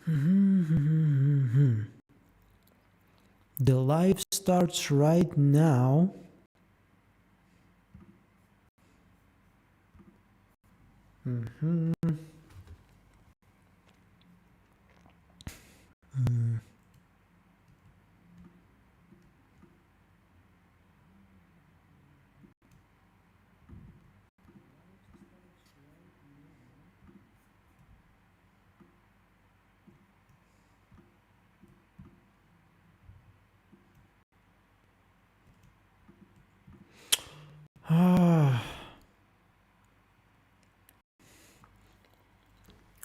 The live starts right now.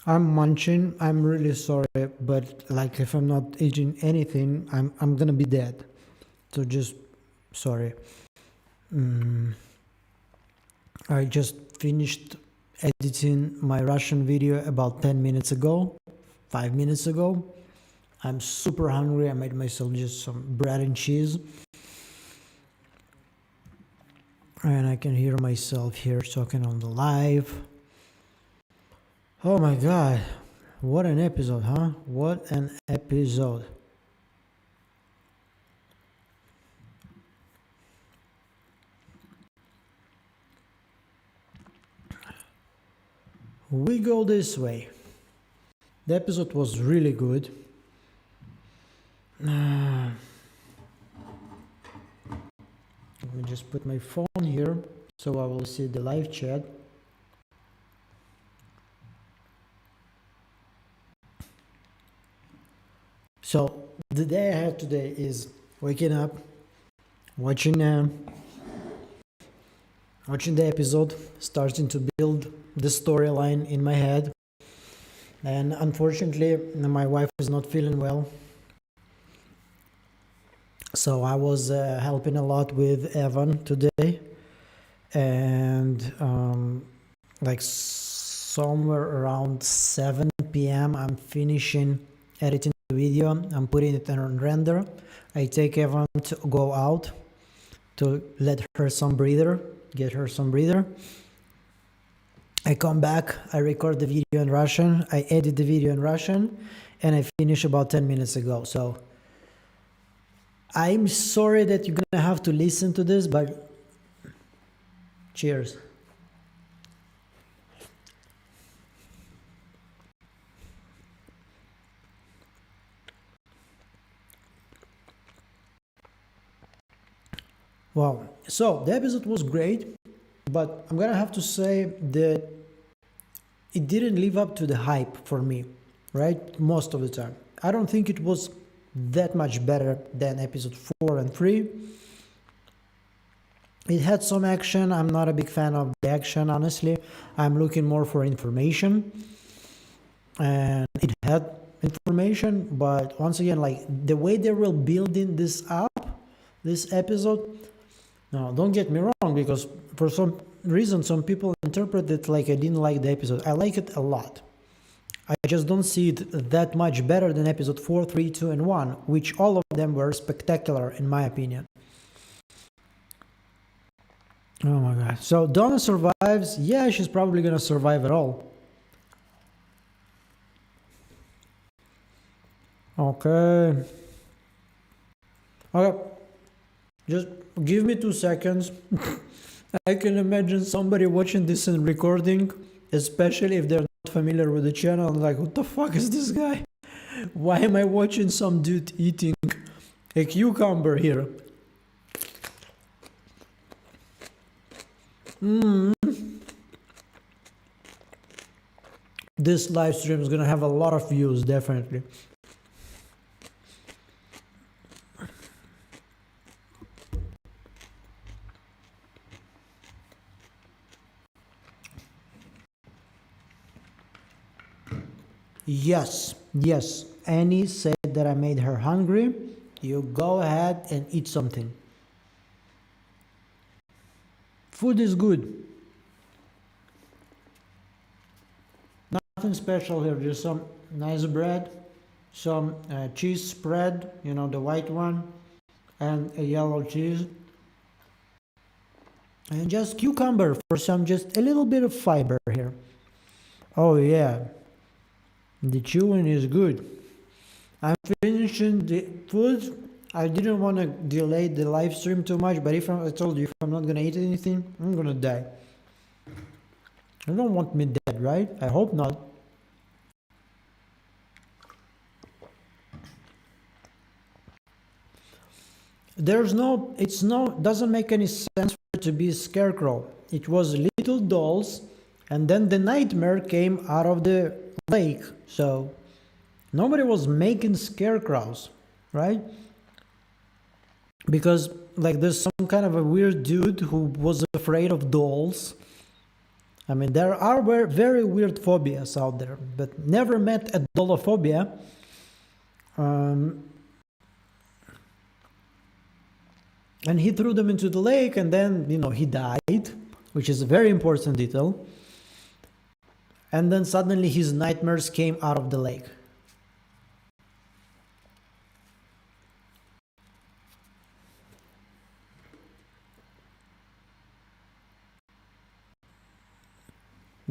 I'm munching. I'm really sorry, but like if I'm not eating anything, I'm gonna be dead. So just sorry. I just finished editing my Russian video about 10 minutes ago, 5 minutes ago. I'm super hungry. I made myself just some bread and cheese. And I can hear myself here talking on the live. Oh my god. What an episode, huh? What an episode. We go this way. The episode was really good. Let me just put my phone here so I will see the live chat. So the day I had today is waking up, watching the episode, starting to build the storyline in my head. And unfortunately, my wife is not feeling well. So I was helping a lot with Evan today. And like somewhere around 7 p.m. I'm finishing editing the video. I'm putting it on render. I take Evan to go out to let her some breather, get her some breather. I come back, I record the video in Russian, I edit the video in Russian, and I finish about 10 minutes ago. So I'm sorry that you're gonna have to listen to this, but cheers. Wow. So the episode was great, but I'm gonna have to say that it didn't live up to the hype for me, right? Most of the time. I don't think it was that much better than episode 4 and 3. It had some action. I'm not a big fan of the action, honestly. I'm looking more for information. And it had information, but once again, like the way they were building this up, this episode, now don't get me wrong, because for some reason some people interpret it like I didn't like the episode. I like it a lot. I just don't see it that much better than episode 4, 3, 2, and 1, which all of them were spectacular in my opinion. Oh my god. So Donna survives. Yeah, she's probably gonna survive it all. Okay. Okay. Just give me 2 seconds. I can imagine somebody watching this and recording, especially if they're not familiar with the channel, like, what the fuck is this guy? Why am I watching some dude eating a cucumber here? This live stream is gonna have a lot of views, definitely. Yes, yes. Annie said that I made her hungry. You go ahead and eat something. Food is good. Nothing special here, just some nice bread, some cheese spread, you know, the white one, and a yellow cheese. And just cucumber for some, just a little bit of fiber here. Oh yeah. The chewing is good. I'm finishing the food. I didn't want to delay the live stream too much, but I told you, if I'm not gonna eat anything, I'm gonna die. You don't want me dead, right? I hope not. Doesn't make any sense for it to be a scarecrow. It was little dolls, and then the nightmare came out of the lake. So nobody was making scarecrows, right? Because like there's some kind of a weird dude who was afraid of dolls. I mean, there are very weird phobias out there, but never met a dollophobia. And he threw them into the lake, and then, he died, which is a very important detail. And then suddenly his nightmares came out of the lake.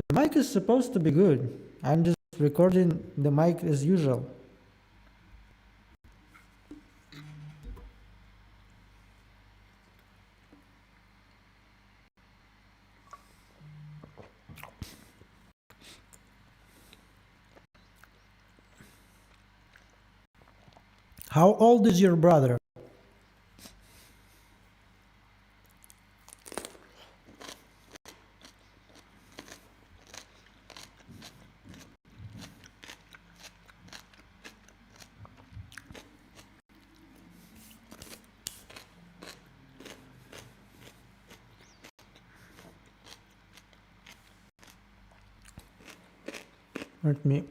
The mic is supposed to be good. I'm just recording the mic as usual. How old is your brother? Let me.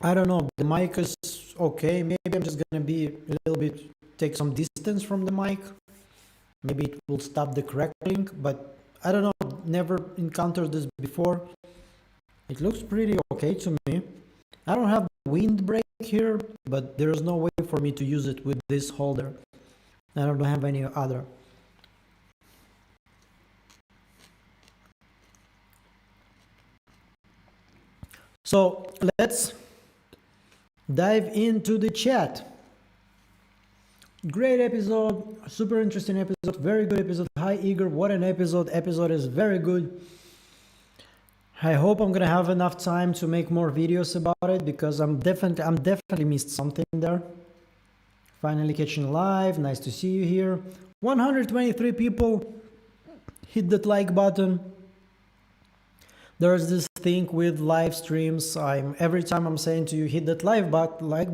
I don't know, the mic is okay. Maybe I'm just gonna be a little bit, take some distance from the mic. Maybe it will stop the crackling, but I don't know, never encountered this before. It looks pretty okay to me. I don't have windbreak here, but there's no way for me to use it with this holder. I don't have any other. So let's dive into the chat. Great episode, super interesting episode, very good episode. Hi Igor, what an episode. Episode is very good. I hope I'm gonna have enough time to make more videos about it, because I'm definitely missed something there. Finally catching live, nice to see you here. 123 people hit that like button. There's this thing with live streams. Every time I'm saying to you hit that like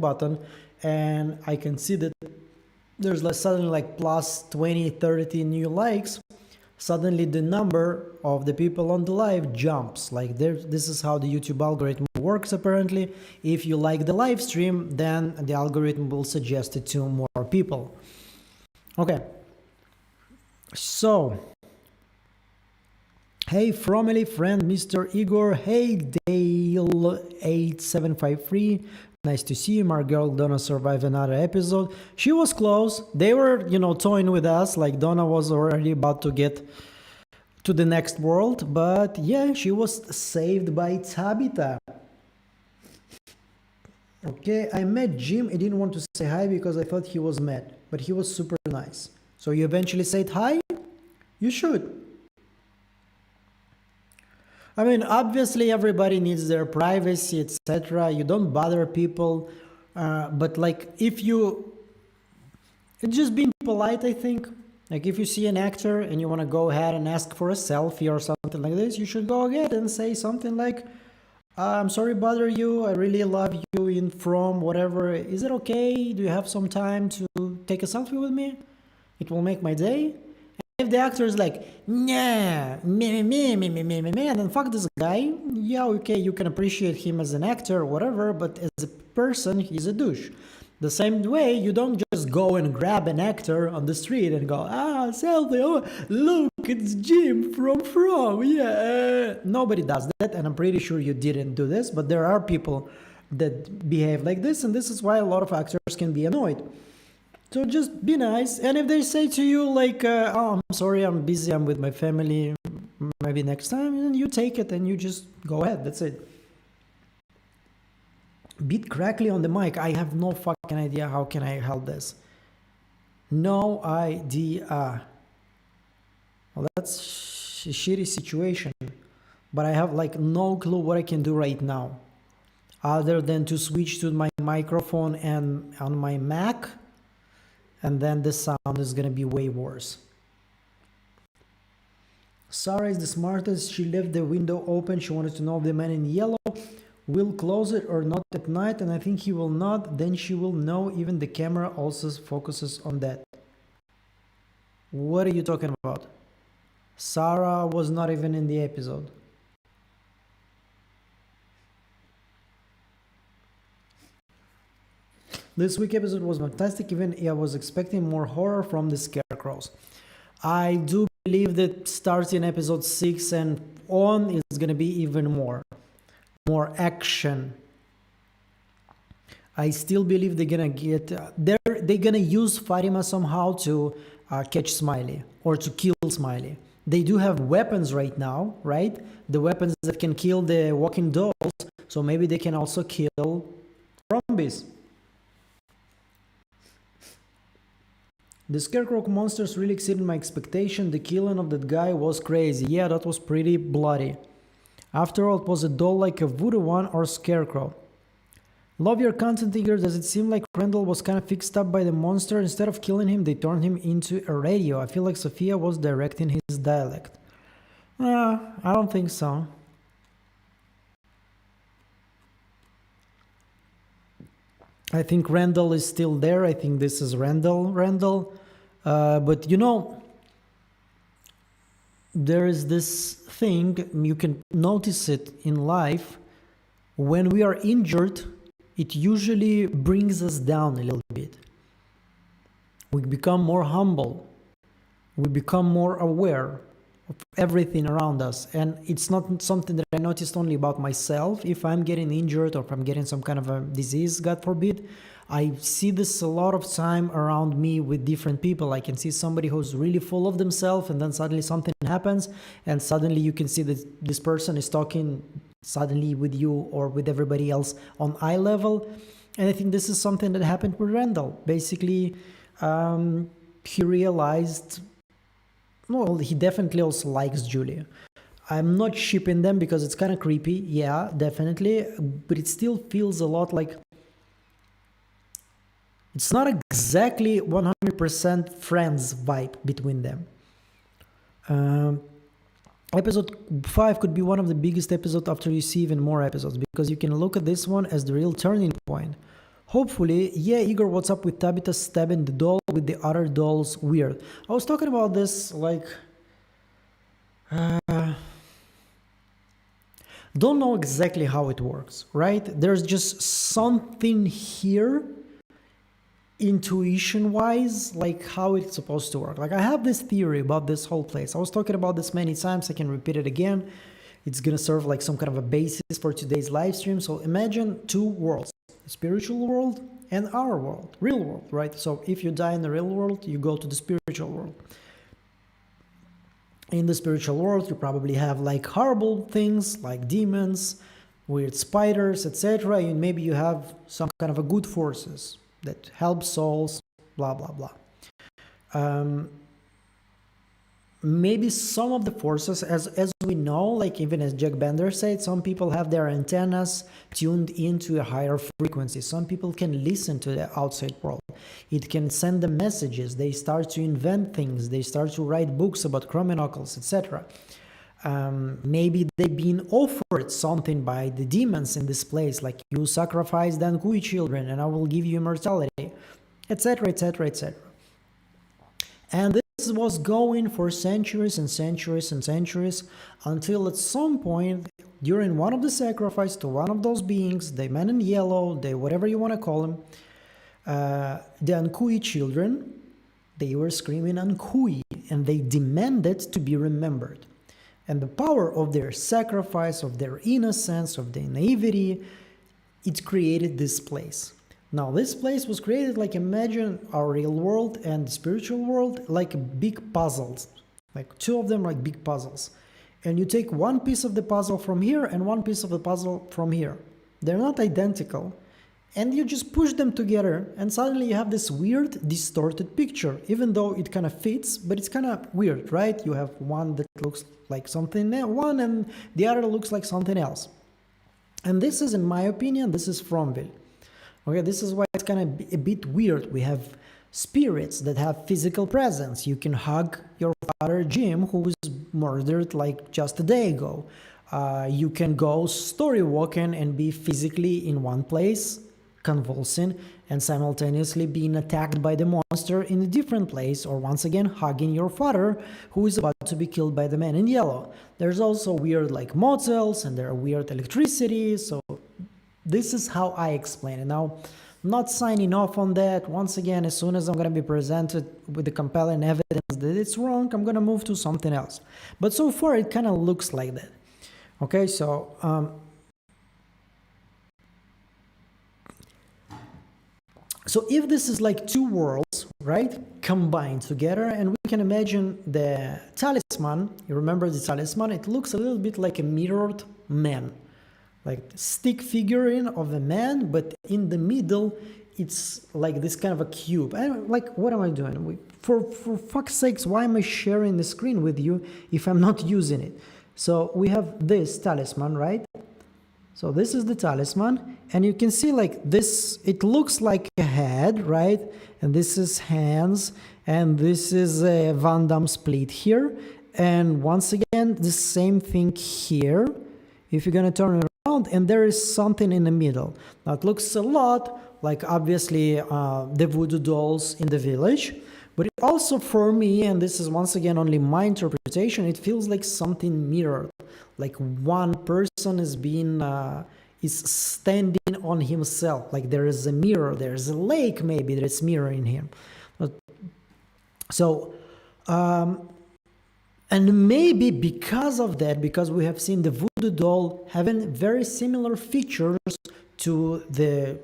button, and I can see that there's suddenly plus 20, 30 new likes. Suddenly the number of the people on the live jumps. This is how the YouTube algorithm works apparently. If you like the live stream, then the algorithm will suggest it to more people. Okay. So, hey Fromely friend, Mr. Igor. Hey Dale8753. Nice to see you. My girl Donna survived another episode. She was close. They were, toying with us. Donna was already about to get to the next world. But yeah, she was saved by Tabitha. Okay, I met Jim. I didn't want to say hi because I thought he was mad. But he was super nice. So you eventually said hi? You should. I mean, obviously everybody needs their privacy, etc. You don't bother people, but if you, it's just being polite, I think. If you see an actor and you want to go ahead and ask for a selfie or something like this, you should go ahead and say something like, I'm sorry to bother you, I really love you from whatever. Is it okay? Do you have some time to take a selfie with me? It will make my day. If the actor is like, nah, me, then fuck this guy. Yeah, okay, you can appreciate him as an actor or whatever, but as a person, he's a douche. The same way, you don't just just go and grab an actor on the street and go, selfie, oh, look, it's Jim from, yeah. Nobody does that, and I'm pretty sure you didn't do this, but there are people that behave like this, and this is why a lot of actors can be annoyed. So just be nice, and if they say to you like, oh, I'm sorry, I'm busy, I'm with my family, maybe next time, and you take it and you just go ahead, that's it. Bit crackly on the mic. I have no fucking idea how can I help this. No idea. Well, that's a shitty situation. But I have like no clue what I can do right now. Other than to switch to my microphone and on my Mac. And then the sound is gonna be way worse. Sarah is the smartest. She left the window open. She wanted to know if the man in yellow will close it or not at night, and I think he will not. Then she will know. Even the camera also focuses on that. What are you talking about? Sarah was not even in the episode. This week's episode was fantastic. Even I was expecting more horror from the scarecrows. I do believe that starting episode 6 and on is going to be even more action. I still believe they're gonna get they're gonna use Fatima somehow to catch Smiley or to kill Smiley. They do have weapons right now, right? The weapons that can kill the walking dolls, so maybe they can also kill zombies. The scarecrow monsters really exceeded my expectation. The killing of that guy was crazy. Yeah, that was pretty bloody. After all, it was a doll like a voodoo one or scarecrow. Love your content, Igor. Does it seem like Randall was kind of fixed up by the monster? Instead of killing him, they turned him into a radio. I feel like Sophia was directing his dialect. I don't think so. I think Randall is still there. I think this is Randall. But you know, there is this thing, you can notice it in life. When we are injured, it usually brings us down a little bit. We become more humble. We become more aware of everything around us. And it's not something that I noticed only about myself. If I'm getting injured or if I'm getting some kind of a disease, God forbid, I see this a lot of time around me with different people. I can see somebody who's really full of themselves, and then suddenly something happens, and suddenly you can see that this person is talking suddenly with you or with everybody else on eye level. And I think this is something that happened with Randall. Basically, he realized, well, he definitely also likes Julia. I'm not shipping them because it's kind of creepy, yeah, definitely, but it still feels a lot like it's not exactly 100% friends vibe between them. Episode 5 could be one of the biggest episodes after you see even more episodes, because you can look at this one as the real turning point. Hopefully, yeah, Igor, what's up with Tabitha stabbing the doll with the other dolls? Weird. I was talking about this, like... don't know exactly how it works, right? There's just something here intuition-wise, like how it's supposed to work. Like I have this theory about this whole place. I was talking about this many times. I can repeat it again. It's gonna serve like some kind of a basis for today's live stream. So imagine two worlds, the spiritual world and our world, real world, right? So if you die in the real world, you go to the spiritual world. In the spiritual world, you probably have like horrible things like demons, weird spiders, etc. And maybe you have some kind of a good forces that help souls, blah, blah, blah. Maybe some of the forces, as we know, like even as Jack Bender said, some people have their antennas tuned into a higher frequency. Some people can listen to the outside world. It can send them messages. They start to invent things. They start to write books about criminals, etc. Maybe they've been offered something by the demons in this place, like you sacrifice the Ankui children and I will give you immortality, etc., etc., etc. And this was going for centuries and centuries and centuries until at some point during one of the sacrifices to one of those beings, the man in yellow, the whatever you want to call him, The Ankui children, they were screaming Ankui, and they demanded to be remembered. And the power of their sacrifice, of their innocence, of their naivety, it created this place. Now, this place was created like, imagine our real world and the spiritual world like big puzzles, like two of them like big puzzles. And you take one piece of the puzzle from here and one piece of the puzzle from here. They're not identical. And you just push them together and suddenly you have this weird distorted picture, even though it kind of fits, but it's kind of weird, right? You have one that looks like something one and the other looks like something else. And this is, in my opinion, this is Fromville. Okay, this is why it's kind of a bit weird. We have spirits that have physical presence. You can hug your father Jim, who was murdered like just a day ago. You can go story walking and be physically in one place, convulsing, and simultaneously being attacked by the monster in a different place, or once again hugging your father who is about to be killed by the man in yellow. There's also weird like motels, and there are weird electricity. So this is how I explain it. Now, I'm not signing off on that. Once again, as soon as I'm going to be presented with the compelling evidence that it's wrong, I'm going to move to something else. But so far it kind of looks like that. Okay, so so if this is like two worlds, right, combined together, and we can imagine the talisman, you remember the talisman, it looks a little bit like a mirrored man, like stick figurine of a man, but in the middle, it's like this kind of a cube. Like, what am I doing? For fuck's sakes, why am I sharing the screen with you if I'm not using it? So we have this talisman, right? So this is the talisman, and you can see like this, it looks like a head, right? And this is hands, and this is a Van Damme split here. And once again, the same thing here. If you're gonna turn it around, and there is something in the middle. Now it looks a lot like obviously the voodoo dolls in the village, but it also for me, and this is once again only my interpretation, it feels like something mirrored. Like one person is being is standing on himself, like there is a mirror, there's a lake maybe that's mirroring him. So and maybe because of that, because we have seen the voodoo doll having very similar features to the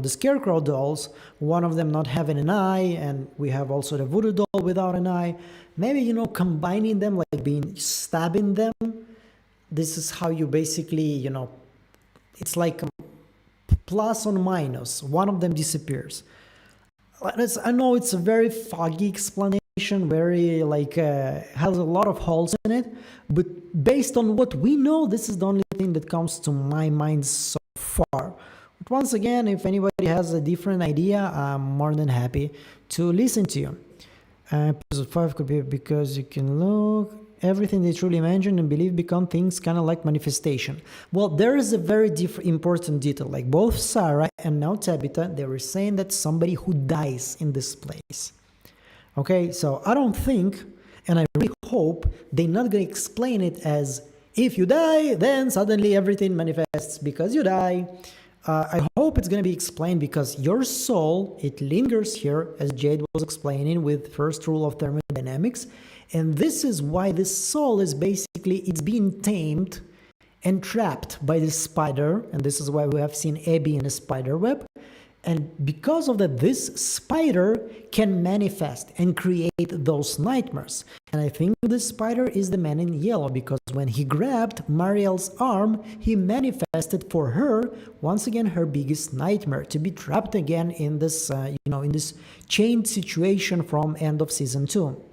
the scarecrow dolls, one of them not having an eye, and we have also the voodoo doll without an eye. Maybe combining them, like stabbing them. This is how you basically, it's like plus or minus. One of them disappears. I know it's a very foggy explanation, very has a lot of holes in it, but based on what we know, this is the only thing that comes to my mind so far. But once again, if anybody has a different idea, I'm more than happy to listen to you. Episode 5 could be because you can look. Everything they truly imagine and believe become things kind of like manifestation. Well, there is a very important detail. Like both Sarah and now Tabitha, they were saying that somebody who dies in this place. Okay, so I don't think, and I really hope, they're not going to explain it as if you die, then suddenly everything manifests because you die. I hope it's going to be explained because your soul, it lingers here, as Jade was explaining with first rule of thermodynamics. And this is why this soul is basically, it's being tamed and trapped by the spider. And this is why we have seen Abby in a spider web. And because of that, this spider can manifest and create those nightmares. And I think the spider is the man in yellow, because when he grabbed Marielle's arm, he manifested for her, once again, her biggest nightmare, to be trapped again in this, in this chained situation from end of season 2.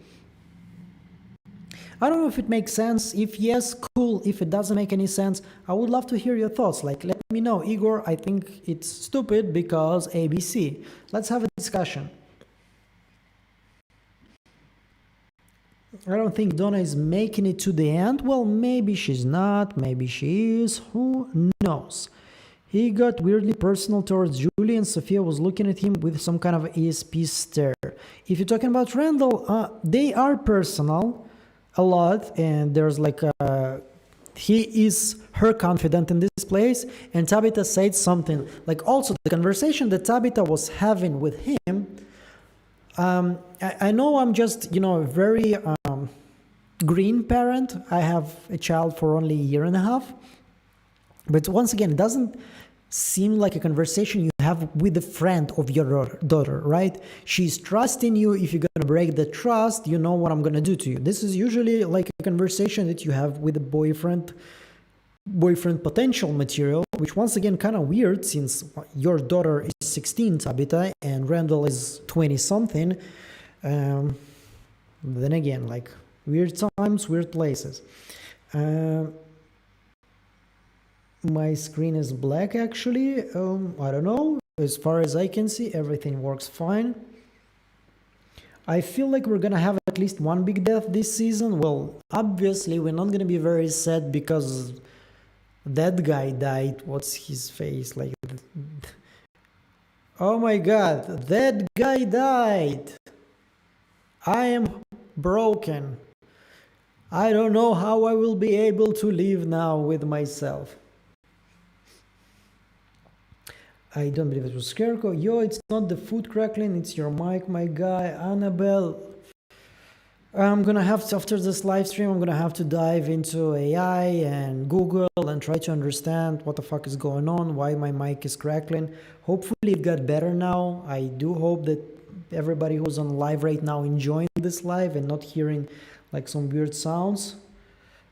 I don't know if it makes sense. If yes, cool. If it doesn't make any sense, I would love to hear your thoughts. Like, let me know. Igor, I think it's stupid because ABC. Let's have a discussion. I don't think Donna is making it to the end. Well, maybe she's not. Maybe she is. Who knows? He got weirdly personal towards Julie, and Sophia was looking at him with some kind of ESP stare. If you're talking about Randall, they are personal. A lot, and there's like he is her confidant in this place, and Tabitha said something like, also the conversation that Tabitha was having with him. I know I'm just, a very green parent. I have a child for only a year and a half, but once again, it doesn't seem like a conversation you have with a friend of your daughter, right? She's trusting you. If you're going to break the trust, you know what I'm going to do to you. This is usually like a conversation that you have with a boyfriend potential material, which once again kind of weird since your daughter is 16, Tabitha, and Randall is 20 something. Then again, like weird times, weird places. My screen is black actually. I don't know. As far as I can see, everything works fine. I feel like we're gonna have at least one big death this season. Well, obviously we're not gonna be very sad because that guy died. What's his face like? Oh my god, that guy died. I am broken. I don't know how I will be able to live now with myself. I don't believe it was Scarecrow. Yo, it's not the food crackling, it's your mic, my guy. Annabelle. I'm gonna have to, after this live stream, I'm gonna have to dive into AI and Google and try to understand what the fuck is going on, why my mic is crackling. Hopefully it got better now. I do hope that everybody who's on live right now enjoying this live and not hearing like some weird sounds.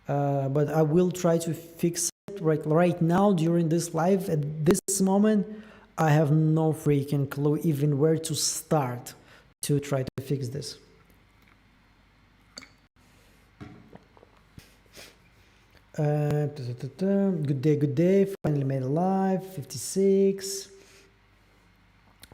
But I will try to fix it right now during this live. At this moment, I have no freaking clue even where to start to try to fix this. Good day, finally made a live, 56.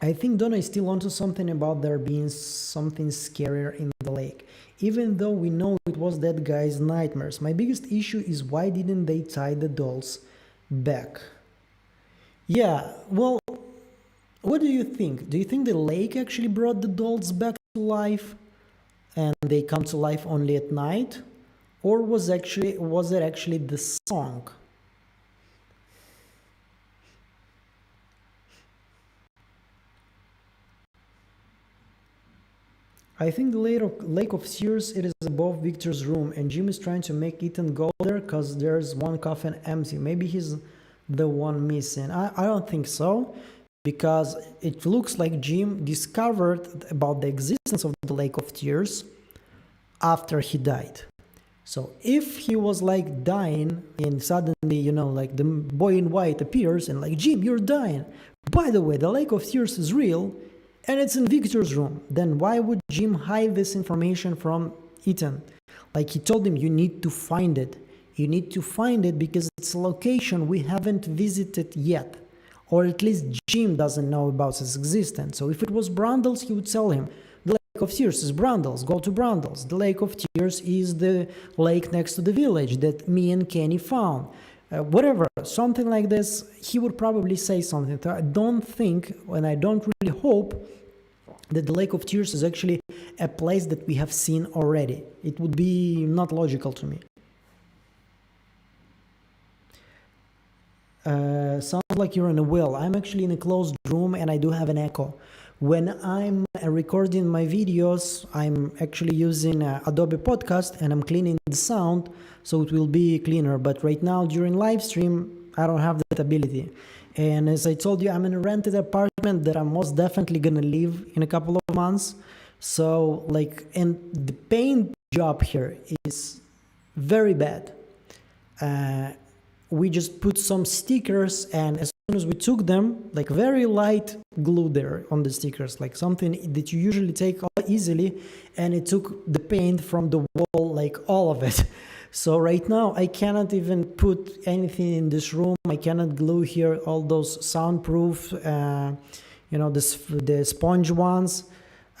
I think Donna is still onto something about there being something scarier in the lake, even though we know it was that guy's nightmares. My biggest issue is why didn't they tie the dolls back? Yeah, well, what do you think? Do you think the lake actually brought the dolls back to life and they come to life only at night? Or was it actually the song? I think the Lake of Tears, it is above Victor's room, and Jim is trying to make Ethan go there because there's one coffin empty. Maybe he's the one missing. I don't think so, because it looks like Jim discovered about the existence of the Lake of Tears after he died. So if he was like dying and suddenly, like the boy in white appears and like, Jim, you're dying. By the way, the Lake of Tears is real and it's in Victor's room. Then why would Jim hide this information from Ethan? Like he told him, you need to find it. You need to find it because it's a location we haven't visited yet. Or at least Jim doesn't know about its existence. So if it was Brundles, he would tell him, the Lake of Tears is Brundles, go to Brundles. The Lake of Tears is the lake next to the village that me and Kenny found. Whatever, something like this, he would probably say something. I don't think, and I don't really hope, that the Lake of Tears is actually a place that we have seen already. It would be not logical to me. Sounds like you're in a well. I'm actually in a closed room and I do have an echo. When I'm recording my videos, I'm actually using Adobe Podcast and I'm cleaning the sound so it will be cleaner. But right now during live stream, I don't have that ability. And as I told you, I'm in a rented apartment that I'm most definitely gonna live in a couple of months. So and the paint job here is very bad. We just put some stickers, and as soon as we took them, very light glue there on the stickers, like something that you usually take easily, and it took the paint from the wall, all of it. So right now I cannot even put anything in this room. I cannot glue here all those soundproof, the sponge ones.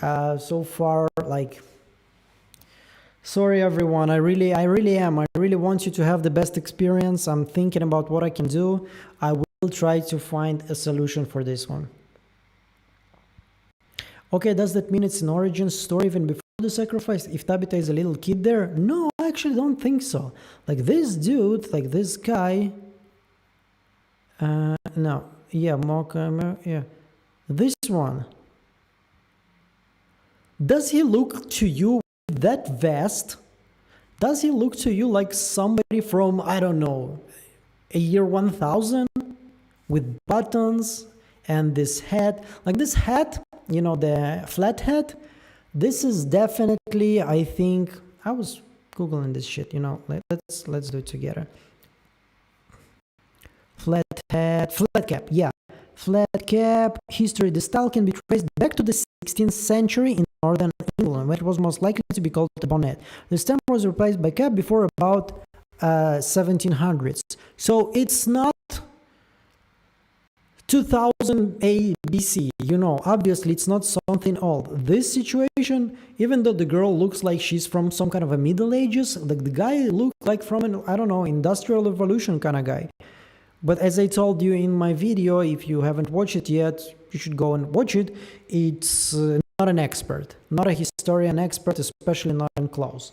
So far, sorry everyone, I really am. I really want you to have the best experience. I'm thinking about what I can do. I will try to find a solution for this one. Okay, does that mean it's an origin story even before the sacrifice? If Tabitha is a little kid there? No, actually don't think so. Like this dude, like this guy. No, yeah, yeah, this one. Does he look to you with that vest? Does he look to you like somebody from, I don't know, a year 1000 with buttons and this hat? Like this hat, you know, the flat hat. This is definitely, I think, I was Googling this shit, you know, let's do it together. Flat hat, flat cap, yeah. Flat cap history. The style can be traced back to the 16th century in northern England, where it was most likely to be called a bonnet. The stem was replaced by cap before about 1700s. So it's not 2000 A BC, you know, obviously it's not something old. This situation, even though the girl looks like she's from some kind of a Middle Ages, like the guy looked like from an, I don't know, Industrial Revolution kind of guy. But as I told you in my video, if you haven't watched it yet, you should go and watch it. It's not an expert, not a historian expert, especially not in clothes.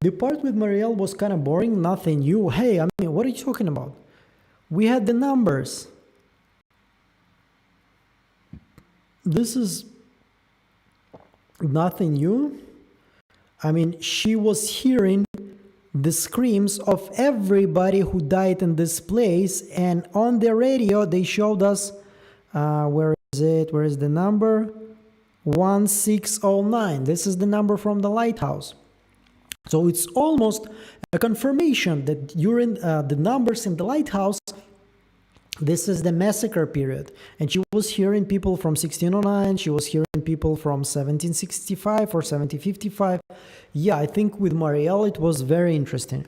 The part with Marielle was kind of boring, nothing new. Hey, I mean, what are you talking about? We had the numbers. This is nothing new. I mean, she was hearing the screams of everybody who died in this place, and on the radio they showed us, where is it? Where is the number? 1609. This is the number from the lighthouse. So it's almost a confirmation that during the numbers in the lighthouse, this is the massacre period. And she was hearing people from 1609, she was hearing people from 1765 or 1755. Yeah, I think with Marielle it was very interesting.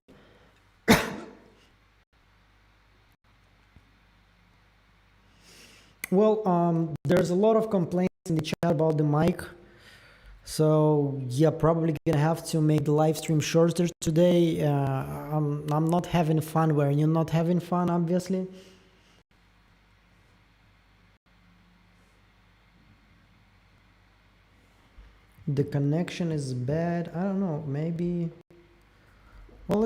Well, there's a lot of complaints in the chat about the mic. So yeah, probably gonna have to make the live stream shorter today. I'm not having fun where you're not having fun, obviously. The connection is bad. I don't know, maybe. Well,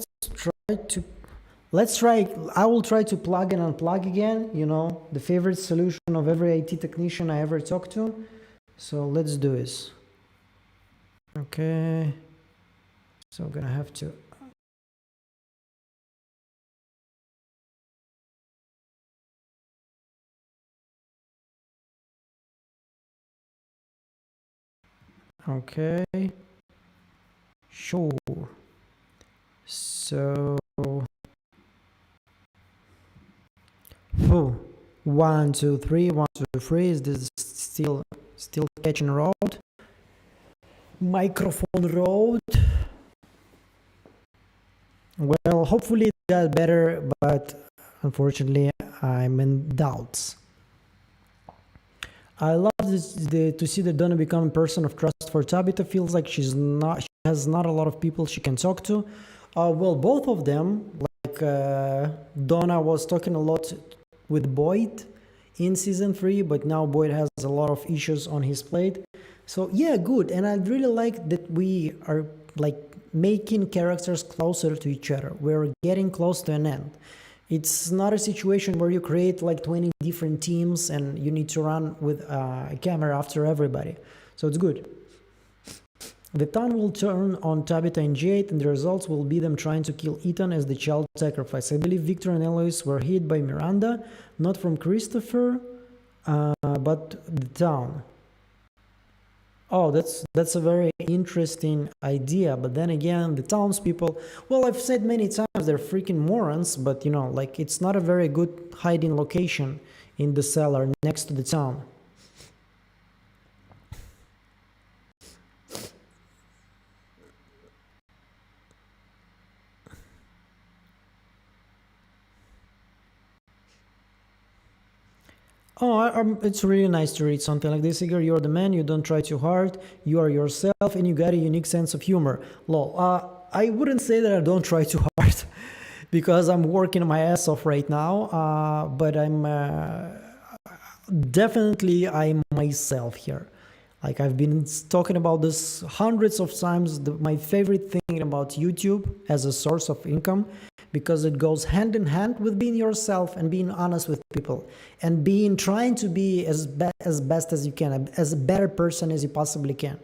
let's try. I will try to plug and unplug again, you know, the favorite solution of every IT technician I ever talked to. So let's do this. Okay. So I'm gonna have to. Okay. Sure. So. Oh, 1, 2, 3. 1, 2, 3. Is this still catching road? Microphone road. Well, hopefully it got better, but unfortunately I'm in doubts. I love to see that Donna become a person of trust for Tabitha. Feels like she has not a lot of people she can talk to. Well, both of them, like Donna was talking a lot with Boyd in season 3, but now Boyd has a lot of issues on his plate. So yeah, good. And I really like that we are like making characters closer to each other. We're getting close to an end. It's not a situation where you create like 20 different teams and you need to run with a camera after everybody. So it's good. The town will turn on Tabitha and Jade, and the results will be them trying to kill Ethan as the child sacrifice. I believe Victor and Eloise were hit by Miranda, not from Christopher, but the town. Oh, that's a very interesting idea, but then again, the townspeople, well, I've said many times they're freaking morons, but you know, like it's not a very good hiding location in the cellar next to the town. Oh, it's really nice to read something like this, Igor. You're the man, you don't try too hard, you are yourself, and you got a unique sense of humor. Lol. I wouldn't say that I don't try too hard, because I'm working my ass off right now, but I'm definitely I'm myself here. Like I've been talking about this hundreds of times. My favorite thing about YouTube as a source of income, because it goes hand in hand with being yourself and being honest with people and being trying to be as best as you can, as a better person as you possibly can.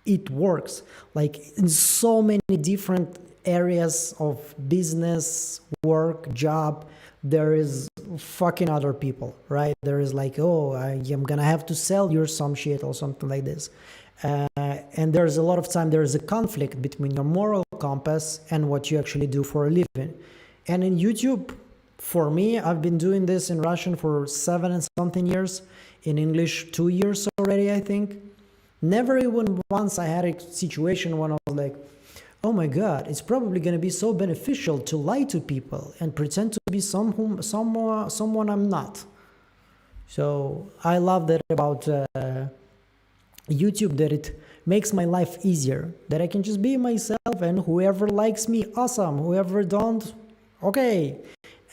It works like in so many different areas of business, work, job. There is fucking other people, right? There is like, oh, I'm gonna have to sell you some shit or something like this. And there's a lot of time there is a conflict between your moral compass and what you actually do for a living. And in YouTube, for me, I've been doing this in Russian for 7 and something years, in English 2 years already, I think. Never even once I had a situation when I was like, oh my god, it's probably going to be so beneficial to lie to people and pretend to be someone I'm not. So I love that about YouTube, that it makes my life easier, that I can just be myself, and whoever likes me, awesome. Whoever don't, okay.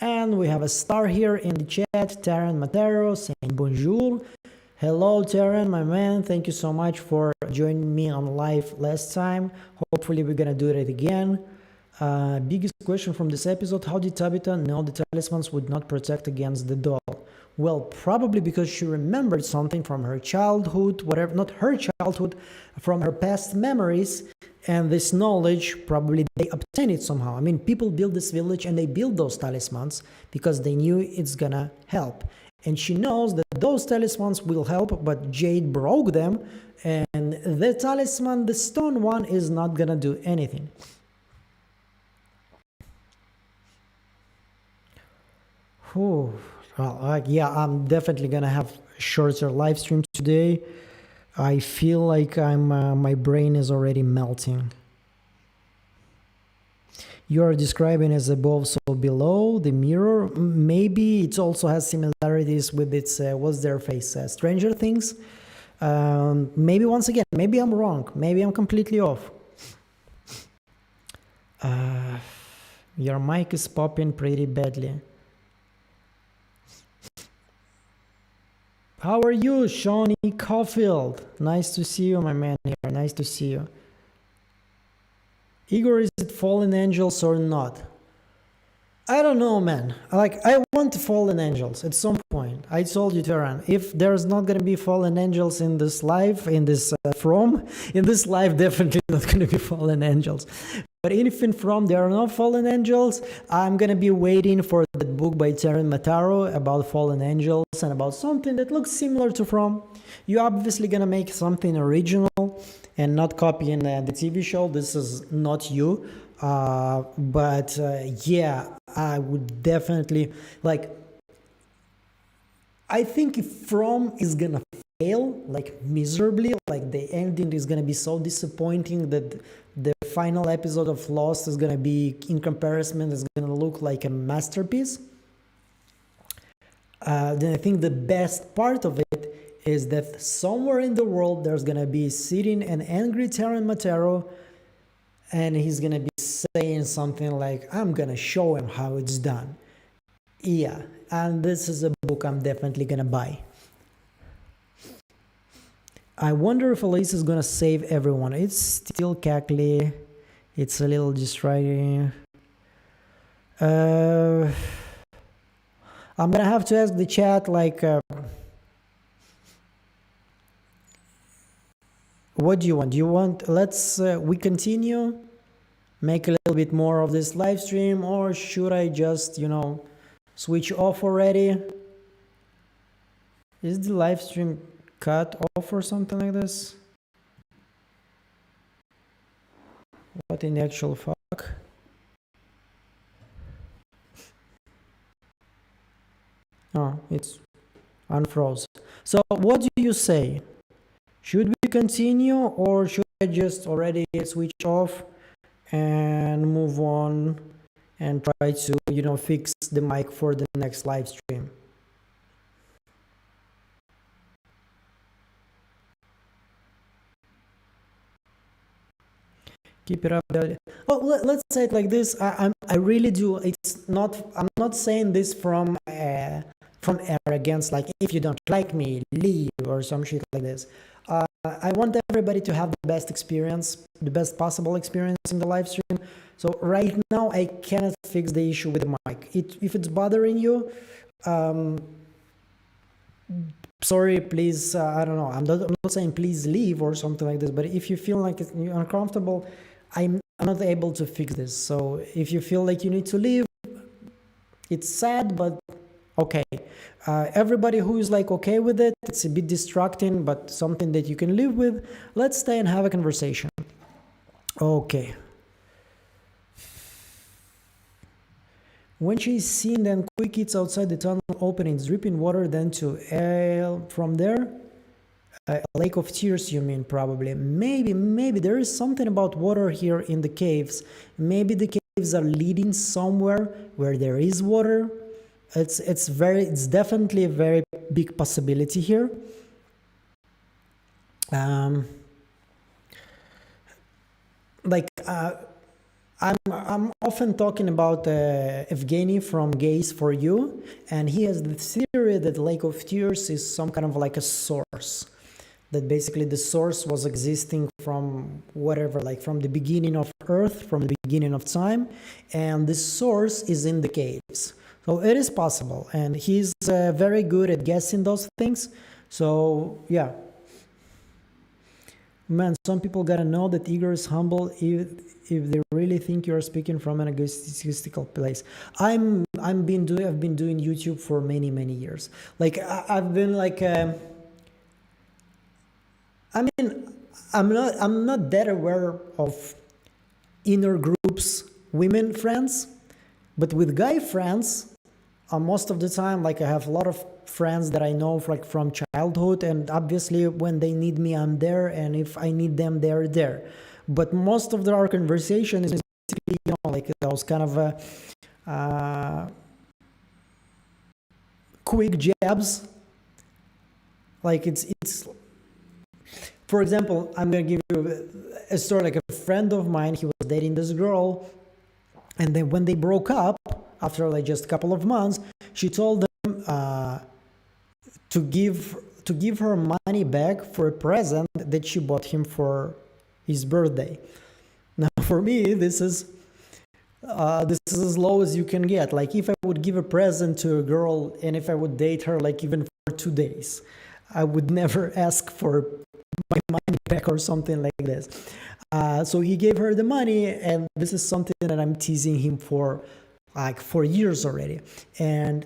And we have a star here in the chat, Taran Matero saying bonjour. Hello, Taran, my man. Thank you so much for joining me on live last time. Hopefully, we're gonna do it again. Biggest question from this episode: how did Tabitha know the talismans would not protect against the doll? Well, probably because she remembered something from her childhood, whatever, not her childhood, from her past memories, and this knowledge, probably they obtained it somehow. I mean, people build this village and they build those talismans because they knew it's gonna help. And she knows that those talismans will help, but Jade broke them, and the talisman, the stone one, is not gonna do anything. Whew. Well, yeah, I'm definitely gonna have a shorter live stream today. I feel like my brain is already melting. You are describing as above, so below the mirror. Maybe it also has similarities with its what's their face, Stranger Things. Maybe once again, maybe I'm wrong. Maybe I'm completely off. Your mic is popping pretty badly. How are you, Shawnee Caulfield? Nice to see you, my man here. Nice to see you. Igor, is it fallen angels or not? I don't know, man. Like, I want fallen angels at some point. I told you, Taran, if there's not gonna be fallen angels in this life, in this in this life, definitely not gonna be fallen angels. But if in From there are no fallen angels, I'm gonna be waiting for that book by Taran Mataro about fallen angels and about something that looks similar to From. You're obviously gonna make something original and not copying the TV show. This is not you. But yeah, I would definitely like. I think if From is gonna fail like miserably, like the ending is gonna be so disappointing that the final episode of Lost is gonna be, in comparison, is gonna look like a masterpiece. Then I think the best part of it is that somewhere in the world there's gonna be sitting an angry Taran Matero, and he's gonna be saying something like, I'm gonna show him how it's done. Yeah, and this is a book I'm definitely gonna buy. I wonder if Elise is gonna save everyone. It's still cackly. It's a little distracting. I'm gonna have to ask the chat, like, what do you want? Do you want, let's, we continue, make a little bit more of this live stream, or should I just, switch off already? Is the live stream cut off or something like this? What in the actual fuck? Oh, it's unfroze. So what do you say? Should we continue, or should I just already switch off and move on and try to, fix the mic for the next live stream? Keep it up. Oh, let's say it like this. I really do. It's not. I'm not saying this from arrogance. Like, if you don't like me, leave or some shit like this. I want everybody to have the best experience, the best possible experience in the live stream. So right now I cannot fix the issue with the mic. If it's bothering you, sorry, please, I don't know. I'm not saying please leave or something like this, but if you feel like you're uncomfortable, I'm not able to fix this. So if you feel like you need to leave, it's sad, but okay. Everybody who is like okay with it, it's a bit distracting, but something that you can live with. Let's stay and have a conversation. Okay. When she's seen then quick it's outside the tunnel opening, dripping water then to from there. A lake of tears, you mean, probably. Maybe there is something about water here in the caves. Maybe the caves are leading somewhere where there is water. It's definitely a very big possibility here. I'm often talking about Evgeny from Gaze for You, and he has the theory that Lake of Tears is some kind of like a source. That basically the source was existing from whatever, like from the beginning of Earth, from the beginning of time, and this source is in the caves. So it is possible, and he's very good at guessing those things. So yeah. Man, some people gotta know that Igor is humble if they really think you're speaking from an egotistical place. I've been doing YouTube for many years. Like I've been like, I mean, I'm not that aware of inner groups, women friends, but with guy friends, most of the time, like I have a lot of friends that I know like from childhood, and obviously when they need me, I'm there, and if I need them, they're there. But most of our conversation is basically, you know, like those kind of quick jabs. Like it's. For example, I'm gonna give you a story. Like a friend of mine, he was dating this girl, and then when they broke up, after like just a couple of months, she told them to give her money back for a present that she bought him for his birthday. Now, for me, this is as low as you can get. Like if I would give a present to a girl, and if I would date her, like even for 2 days, I would never ask for my money back or something like this. So he gave her the money, and this is something that I'm teasing him for like 4 years already. And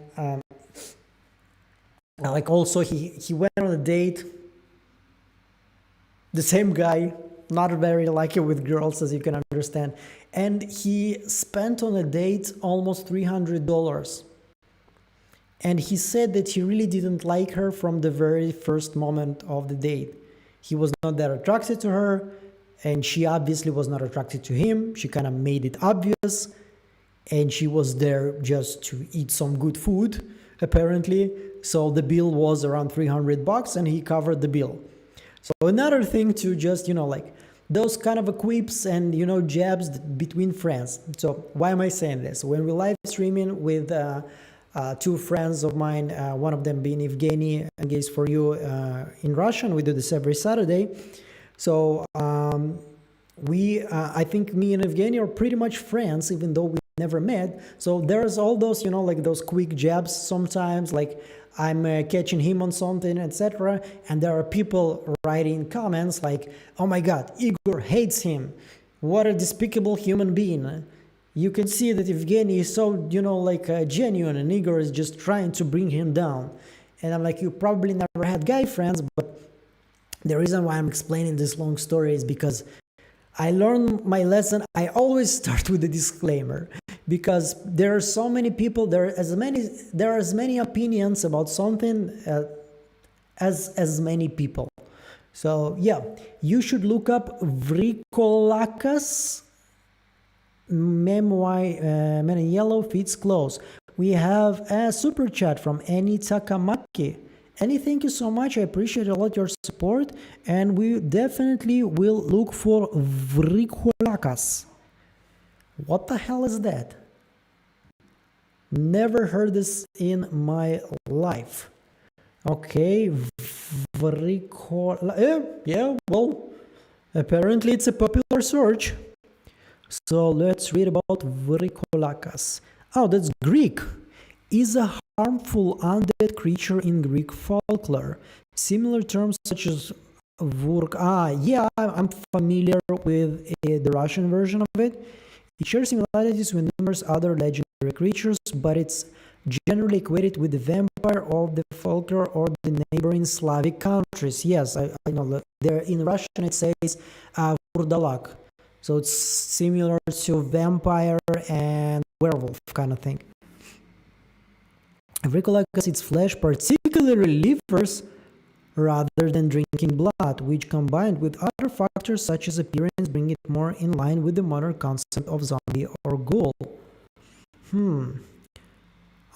like also he went on a date, the same guy, not very lucky with girls, as you can understand, and he spent on a date almost $300. And he said that he really didn't like her from the very first moment of the date. He was not that attracted to her, and she obviously was not attracted to him. She kind of made it obvious, and she was there just to eat some good food, apparently. So the bill was around $300, and he covered the bill. So another thing to just, you know, like those kind of quips and, you know, jabs between friends. So why am I saying this? When we live streaming with 2 friends of mine, one of them being Evgeny and Gaze for You in Russian, we do this every Saturday. So I think me and Evgeny are pretty much friends, even though we never met. So there's all those, you know, like those quick jabs sometimes, like I'm catching him on something, etc. And there are people writing comments like, oh my God, Igor hates him. What a despicable human being. You can see that Evgeny is so, you know, like genuine, and Igor is just trying to bring him down. And I'm like, you probably never had guy friends, but the reason why I'm explaining this long story is because I learned my lesson. I always start with a disclaimer, because there are so many people, there are as many opinions about something as many people. So yeah, you should look up Vrikolakas. Men in yellow fits close. We have a super chat from Annie Takamaki. Annie, thank you so much. I appreciate a lot your support, and we definitely will look for Vrikolakas. What the hell is that? Never heard this in my life. Okay, yeah, well, apparently it's a popular search. So let's read about Vrikolakas. Oh, that's Greek. Is a harmful undead creature in Greek folklore. Similar terms such as Vurk. Yeah, I'm familiar with the Russian version of it. It shares similarities with numerous other legendary creatures, but it's generally equated with the vampire of the folklore or the neighboring Slavic countries. Yes, I know that. There in Russian it says Vurdalak. So it's similar to vampire and werewolf kind of thing. Vrikolakas its flesh, particularly livers, rather than drinking blood, which combined with other factors such as appearance bring it more in line with the modern concept of zombie or ghoul.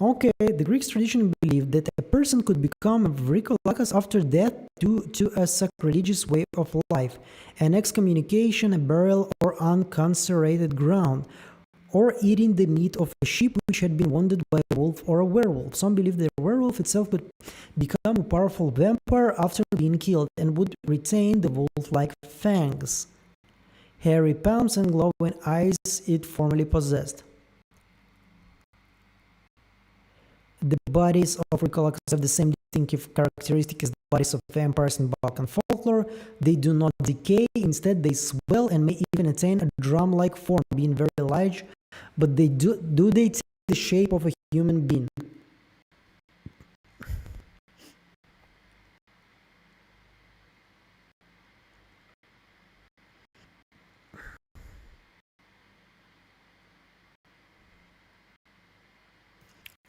Okay, the Greek tradition believed that a person could become a vrikolakas after death due to a sacrilegious way of life, an excommunication, a burial, or unconsecrated ground, or eating the meat of a sheep which had been wounded by a wolf or a werewolf. Some believe that a werewolf itself would become a powerful vampire after being killed and would retain the wolf-like fangs, hairy palms, and glowing eyes it formerly possessed. The bodies of vrikolakas have the same distinctive characteristic as the bodies of vampires in Balkan folklore. They do not decay, instead they swell and may even attain a drum-like form, being very large, but they take the shape of a human being.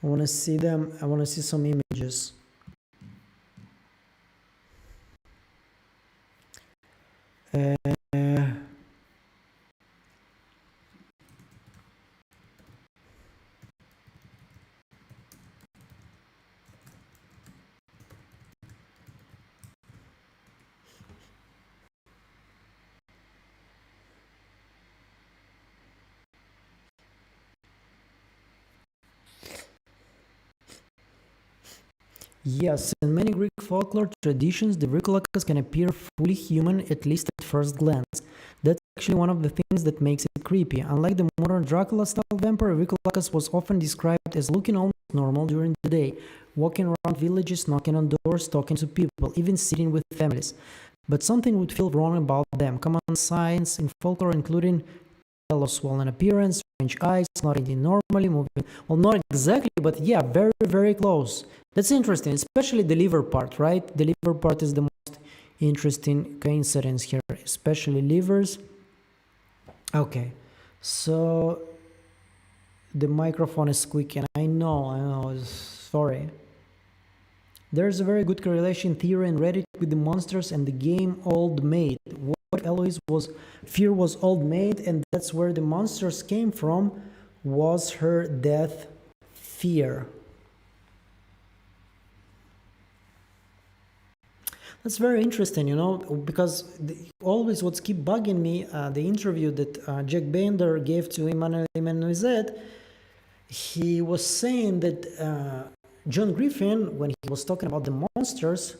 I want to see them. I want to see some images. Yes, in many Greek folklore traditions, the vrikolakas can appear fully human, at least at first glance. That's actually one of the things that makes it creepy. Unlike the modern Dracula-style vampire, vrikolakas was often described as looking almost normal during the day, walking around villages, knocking on doors, talking to people, even sitting with families. But something would feel wrong about them. Common signs in folklore including yellow swollen appearance, strange eyes, not eating normally, moving. Well, not exactly, but yeah, very, very close. That's interesting, especially the liver part, right? The liver part is the most interesting coincidence here, especially livers. Okay, so the microphone is squeaking. I know, sorry. There's a very good correlation theory in Reddit with the monsters and the game Old Maid. What Eloise was fear was Old Maid, and that's where the monsters came from, was her death fear. That's very interesting, because always what's keep bugging me, the interview that Jack Bender gave to Emmanuel Menezet, he was saying that John Griffin, when he was talking about the monsters,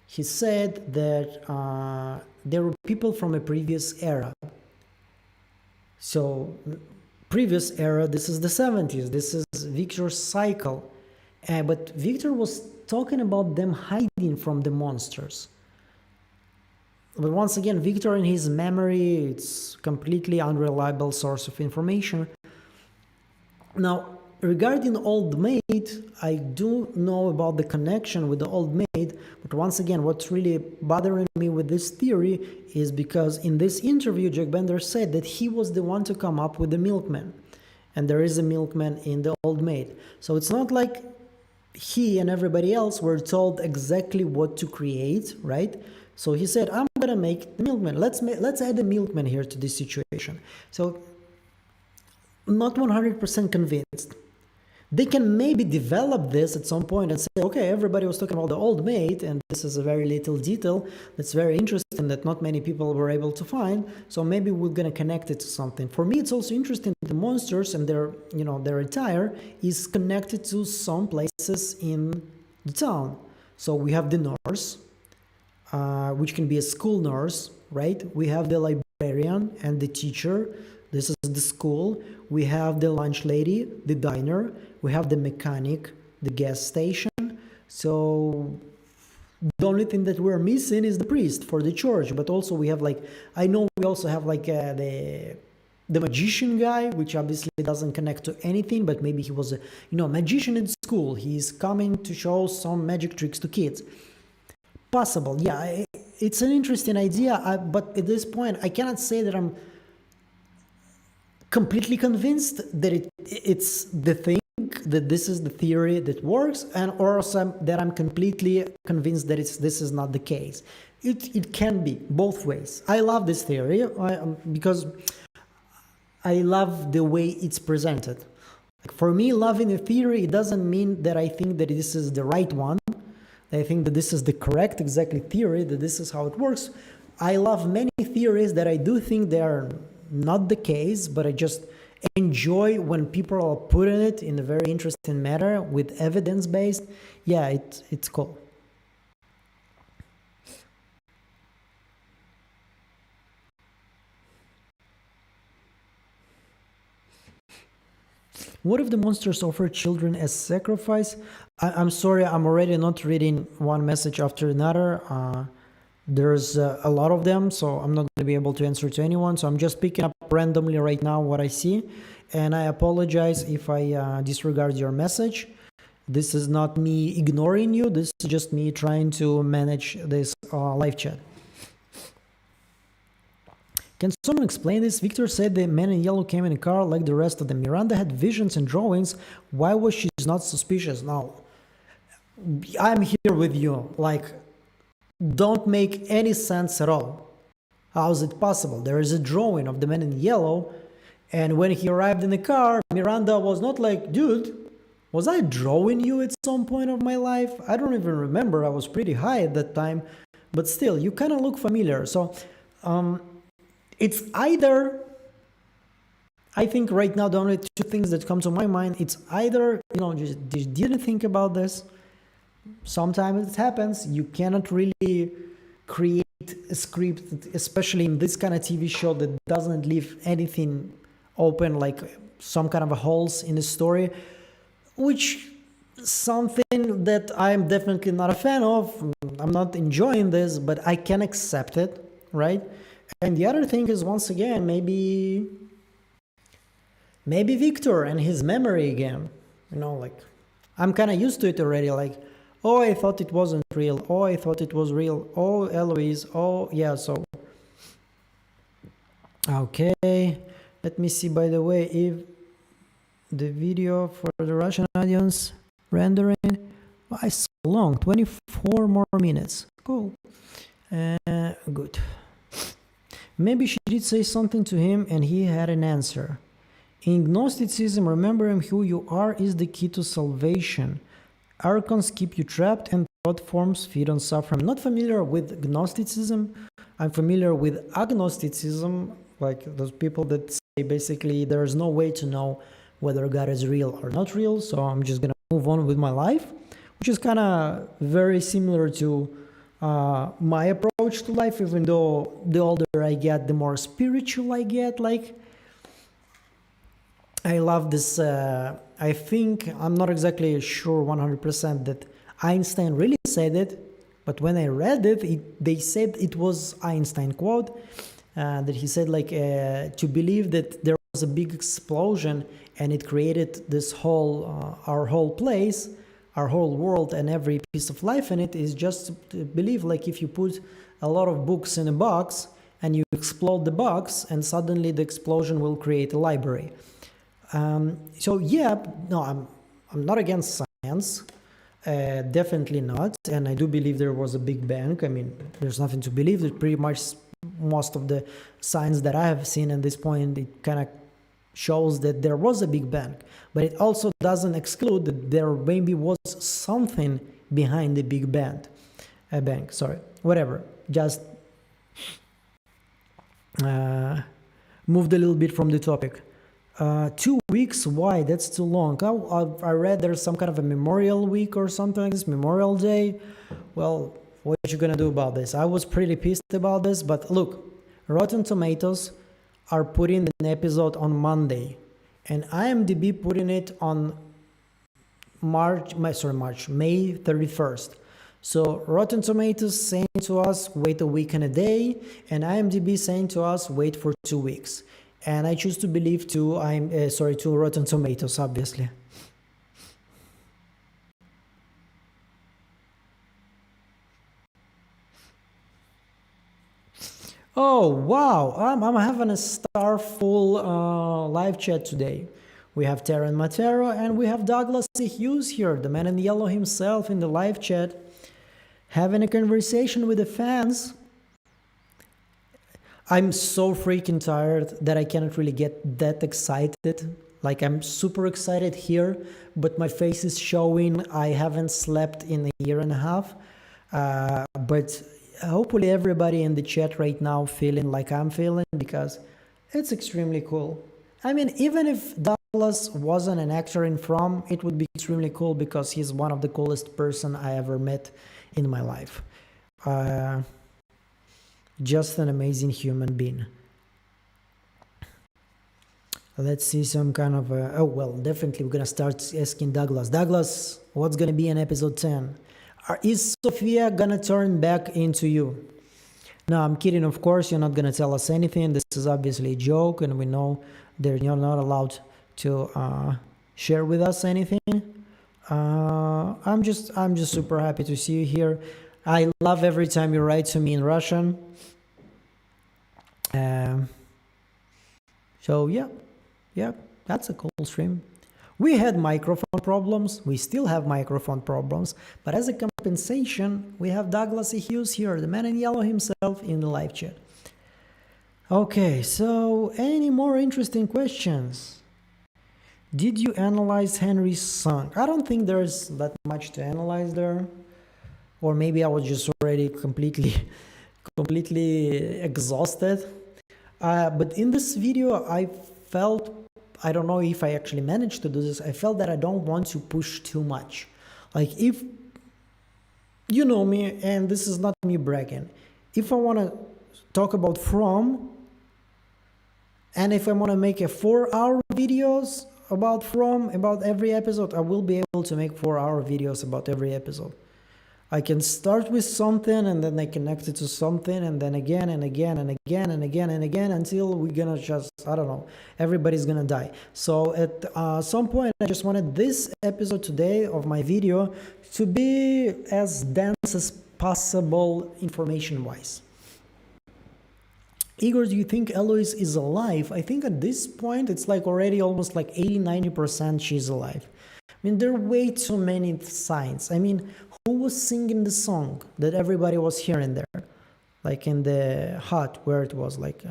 he said that there were people from a previous era. So, previous era, this is the 70s, this is Victor's cycle. But Victor was talking about them hiding from the monsters. But once again, Victor in his memory, it's completely unreliable source of information. Now, regarding Old Maid, I do know about the connection with the Old Maid, but once again, what's really bothering me with this theory is because in this interview, Jack Bender said that he was the one to come up with the milkman. And there is a milkman in the Old Maid. So it's not like he and everybody else were told exactly what to create, right? So he said, I'm gonna make the milkman. Let's add a milkman here to this situation. So not 100% convinced. They can maybe develop this at some point and say, okay, everybody was talking about the Old Maid, and this is a very little detail that's very interesting that not many people were able to find. So maybe we're gonna connect it to something. For me, it's also interesting that the monsters and their attire is connected to some places in the town. So we have the nurse, which can be a school nurse, right? We have the librarian and the teacher. This is the school. We have the lunch lady, the diner. We have the mechanic, the gas station. So the only thing that we're missing is the priest for the church. But also we have like, I know we also have like the magician guy, which obviously doesn't connect to anything, but maybe he was a magician in school. He's coming to show some magic tricks to kids. Possible, yeah. It's an interesting idea, but at this point, I cannot say that I'm completely convinced that it's the thing, that this is the theory that works, and or that I'm completely convinced that this is not the case. It can be both ways. I love this theory because I love the way it's presented. For me, loving a theory, it doesn't mean that I think that this is the right one. I think that this is the correct exactly theory, that this is how it works. I love many theories that I do think they are not the case, but I just enjoy when people are putting it in a very interesting manner with evidence-based. Yeah, it's cool. What if the monsters offer children as sacrifice? I'm sorry, I'm already not reading one message after another. There's a lot of them, so I'm not going to be able to answer to anyone. So I'm just picking up randomly right now what I see. And I apologize if I disregard your message. This is not me ignoring you. This is just me trying to manage this live chat. Can someone explain this? Victor said the man in yellow came in a car like the rest of them. Miranda had visions and drawings. Why was she not suspicious? Now, I'm here with you. Like, don't make any sense at all. How is it possible? There is a drawing of the man in yellow, and when he arrived in the car, Miranda was not like, dude, was I drawing you at some point of my life? I don't even remember. I was pretty high at that time, but still, you kind of look familiar. So, it's either, I think right now the only two things that come to my mind, it's either, just didn't think about this. Sometimes it happens. You cannot really create a script, especially in this kind of TV show that doesn't leave anything open, like some kind of a holes in the story, which something that I'm definitely not a fan of. I'm not enjoying this, but I can accept it, right? And the other thing is, once again, maybe Victor and his memory again. Like, I'm kind of used to it already. Like, oh, I thought it wasn't real. Oh, I thought it was real. Oh, Eloise. Oh, yeah, so. Okay. Let me see, by the way, if the video for the Russian audience rendering. I saw long, 24 more minutes. Cool. Good. Maybe she did say something to him and he had an answer. In Gnosticism, remembering who you are is the key to salvation. Archons keep you trapped and thought forms feed on suffering. I'm not familiar with Gnosticism. I'm familiar with agnosticism, like those people that say basically there's no way to know whether God is real or not real, so I'm just going to move on with my life, which is kind of very similar to my approach to life, even though the older I get, the more spiritual I get. Like, I love this. I think, I'm not exactly sure 100% that Einstein really said it, but when I read it, they said it was Einstein quote, that he said, like, to believe that there was a big explosion and it created this whole, our whole place, our whole world and every piece of life in it, is just to believe, like, if you put a lot of books in a box and you explode the box and suddenly the explosion will create a library. So yeah, no, I'm not against science, definitely not. And I do believe there was a Big Bang. I mean, there's nothing to believe. That pretty much most of the science that I have seen at this point, it kind of shows that there was a Big Bang, but it also doesn't exclude that there maybe was something behind the Big Bang. Sorry, whatever. Just moved a little bit from the topic. 2 weeks? Why? That's too long. I read there's some kind of a Memorial Week or something like this, Memorial Day. Well, what you gonna do about this? I was pretty pissed about this, but look, Rotten Tomatoes are putting an episode on Monday, and IMDb putting it on May 31st. So Rotten Tomatoes saying to us, wait a week and a day, and IMDb saying to us, wait for 2 weeks. And I choose to believe to Rotten Tomatoes, obviously. Oh wow! I'm having a star full live chat today. We have Terran Matero and we have Douglas Hughes here, the man in yellow himself, in the live chat, having a conversation with the fans. I'm so freaking tired that I cannot really get that excited. Like, I'm super excited here, but my face is showing I haven't slept in a year and a half. But hopefully everybody in the chat right now feeling like I'm feeling, because it's extremely cool. I mean, even if Douglas wasn't an actor in From, it would be extremely cool because he's one of the coolest person I ever met in my life. Just an amazing human being. Let's see some kind of oh well, definitely we're gonna start asking Douglas. Douglas, what's gonna be in episode 10? Is Sophia gonna turn back into you? No, I'm kidding, of course. You're not gonna tell us anything. This is obviously a joke, and we know they're not allowed to share with us anything. I'm just super happy to see you here. I love every time you write to me in Russian. So yeah, that's a cool stream. We had microphone problems. We still have microphone problems, but as a compensation, we have Douglas Hughes here, the man in yellow himself, in the live chat. Okay, so any more interesting questions? Did you analyze Henry's song? I don't think there's that much to analyze there. Or maybe I was just already completely exhausted. But in this video, I felt, I don't know if I actually managed to do this, I felt that I don't want to push too much. Like, if, you know me, and this is not me bragging, if I want to talk about From, and if I want to make a 4-hour videos about From, about every episode, I will be able to make 4-hour videos about every episode. I can start with something and then I connect it to something and then again and again and again and again and again until we're gonna just, I don't know, everybody's gonna die. So at some point I just wanted this episode today of my video to be as dense as possible information wise. Igor, do you think Eloise is alive? I think at this point it's like already almost like 80-90% she's alive. I mean, there are way too many signs. I mean, who was singing the song that everybody was hearing there? Like in the hut where it was like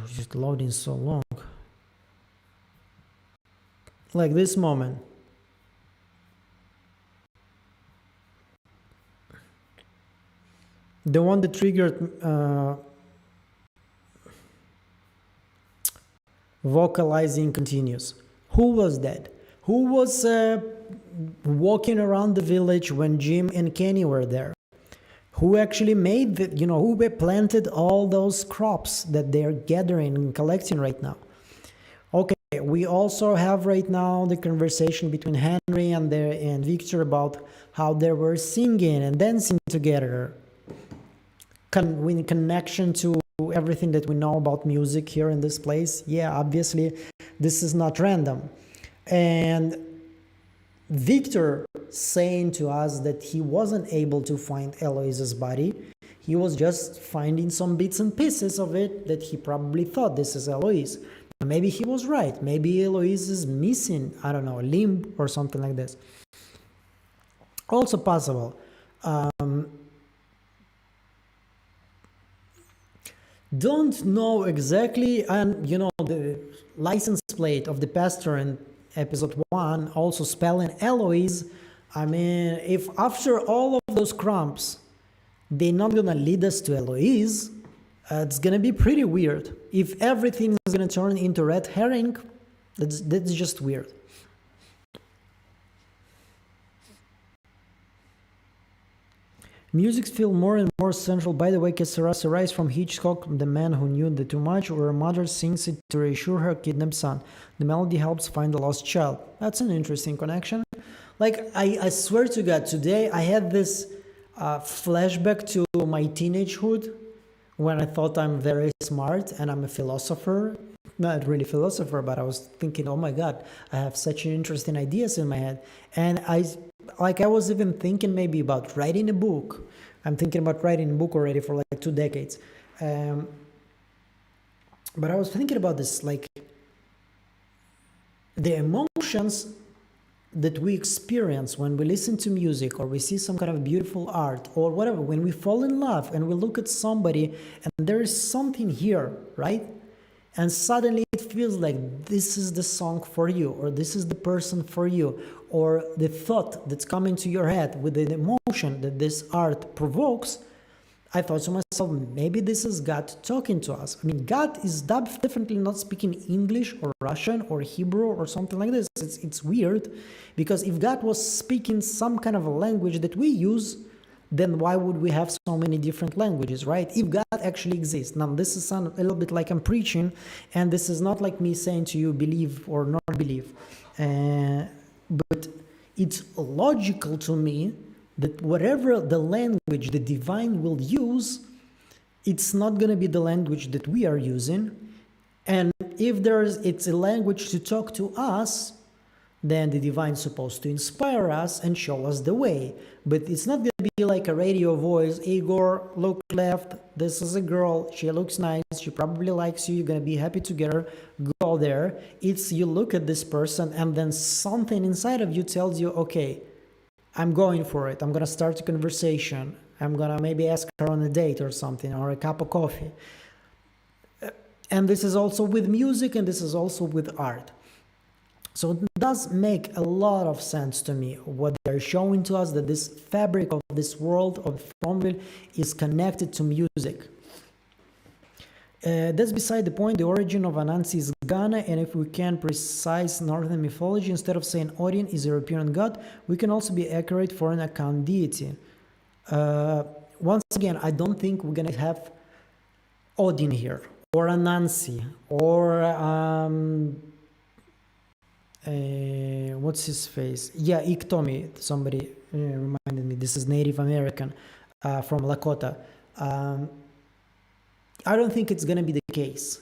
just loading so long. Like this moment. The one that triggered vocalizing continues. Who was that? Who was walking around the village when Jim and Kenny were there? Who actually made the, you know, who planted all those crops that they're gathering and collecting right now? Okay, we also have right now the conversation between Henry and Victor about how they were singing and dancing together. In connection to everything that we know about music here in this place. Yeah, obviously this is not random. And Victor saying to us that he wasn't able to find Eloise's body. He was just finding some bits and pieces of it that he probably thought this is Eloise. Maybe he was right. Maybe Eloise is missing, I don't know, a limb or something like this. Also possible. Don't know exactly, and you know, the license plate of the pastor in episode 1 also spelling Eloise. I mean, if after all of those crumbs they're not gonna lead us to Eloise, It's gonna be pretty weird. If everything is gonna turn into red herring, that's just weird. Music feels more and more central. By the way, Que Sera Sera is from Hitchcock, The Man Who Knew the Too Much, where a mother sings it to reassure her kidnapped son. The melody helps find the lost child. That's an interesting connection. Like, I swear to God, today I had this flashback to my teenagehood when I thought I'm very smart and I'm a philosopher. Not really philosopher, but I was thinking, oh my God, I have such interesting ideas in my head. And I was even thinking maybe about writing a book. I'm thinking about writing a book already for like 2 decades. But I was thinking about this, like the emotions that we experience when we listen to music or we see some kind of beautiful art or whatever, when we fall in love and we look at somebody and there is something here, right? And suddenly it feels like this is the song for you, or this is the person for you, or the thought that's coming to your head with the emotion that this art provokes. I thought to myself, maybe this is God talking to us. I mean, God is definitely not speaking English or Russian or Hebrew or something like this. It's weird, because if God was speaking some kind of a language that we use, then why would we have so many different languages, right? If God actually exists. Now, this is a little bit like I'm preaching, and this is not like me saying to you, believe or not believe. But it's logical to me that whatever the language the divine will use, it's not going to be the language that we are using. And if it's a language to talk to us, then the divine is supposed to inspire us and show us the way. But it's not going to be like a radio voice. Igor, look left. This is a girl. She looks nice. She probably likes you. You're going to be happy together. Go there. It's you look at this person and then something inside of you tells you, okay, I'm going for it. I'm going to start a conversation. I'm going to maybe ask her on a date or something, or a cup of coffee. And this is also with music, and this is also with art. So it does make a lot of sense to me what they're showing to us, that this fabric of this world of Fromville is connected to music. That's beside the point. The origin of Anansi is Ghana, and if we can precise northern mythology, instead of saying Odin is a European god, we can also be accurate for an account deity. Once again, I don't think we're gonna have Odin here, or Anansi, or what's his face? Yeah, Iktomi. Somebody reminded me. This is Native American from Lakota. I don't think it's gonna be the case.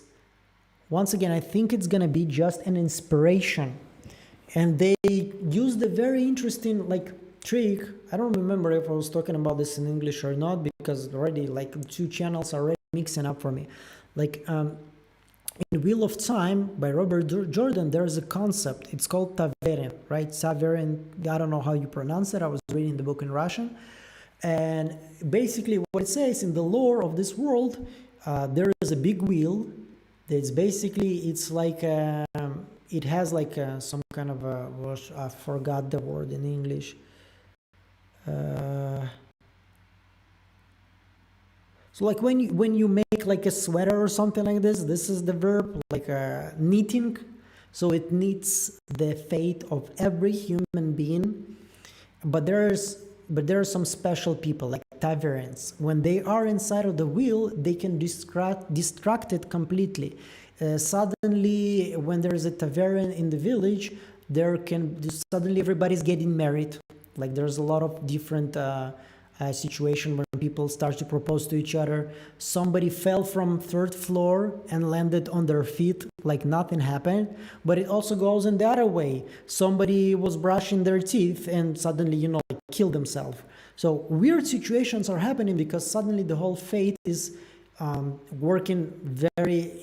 Once again, I think it's gonna be just an inspiration, and they used a very interesting trick. I don't remember if I was talking about this in English or not, because already two channels are already mixing up for me. In Wheel of Time by Robert Jordan, there is a concept. It's called Taverin, right? Taverin, I don't know how you pronounce it. I was reading the book in Russian. And basically what it says, in the lore of this world, there is a big wheel. It's like, it has some kind of I forgot the word in English. So when you make a sweater or something like this is the verb, knitting. So it knits the fate of every human being. But there are some special people, like taverns. When they are inside of the wheel, they can distract it completely. Suddenly, when there is a tavern in the village, suddenly everybody's getting married. There's a lot of different situation where people start to propose to each other. Somebody fell from third floor and landed on their feet like nothing happened. But it also goes in the other way. Somebody was brushing their teeth and suddenly, killed themselves. So weird situations are happening because suddenly the whole fate is working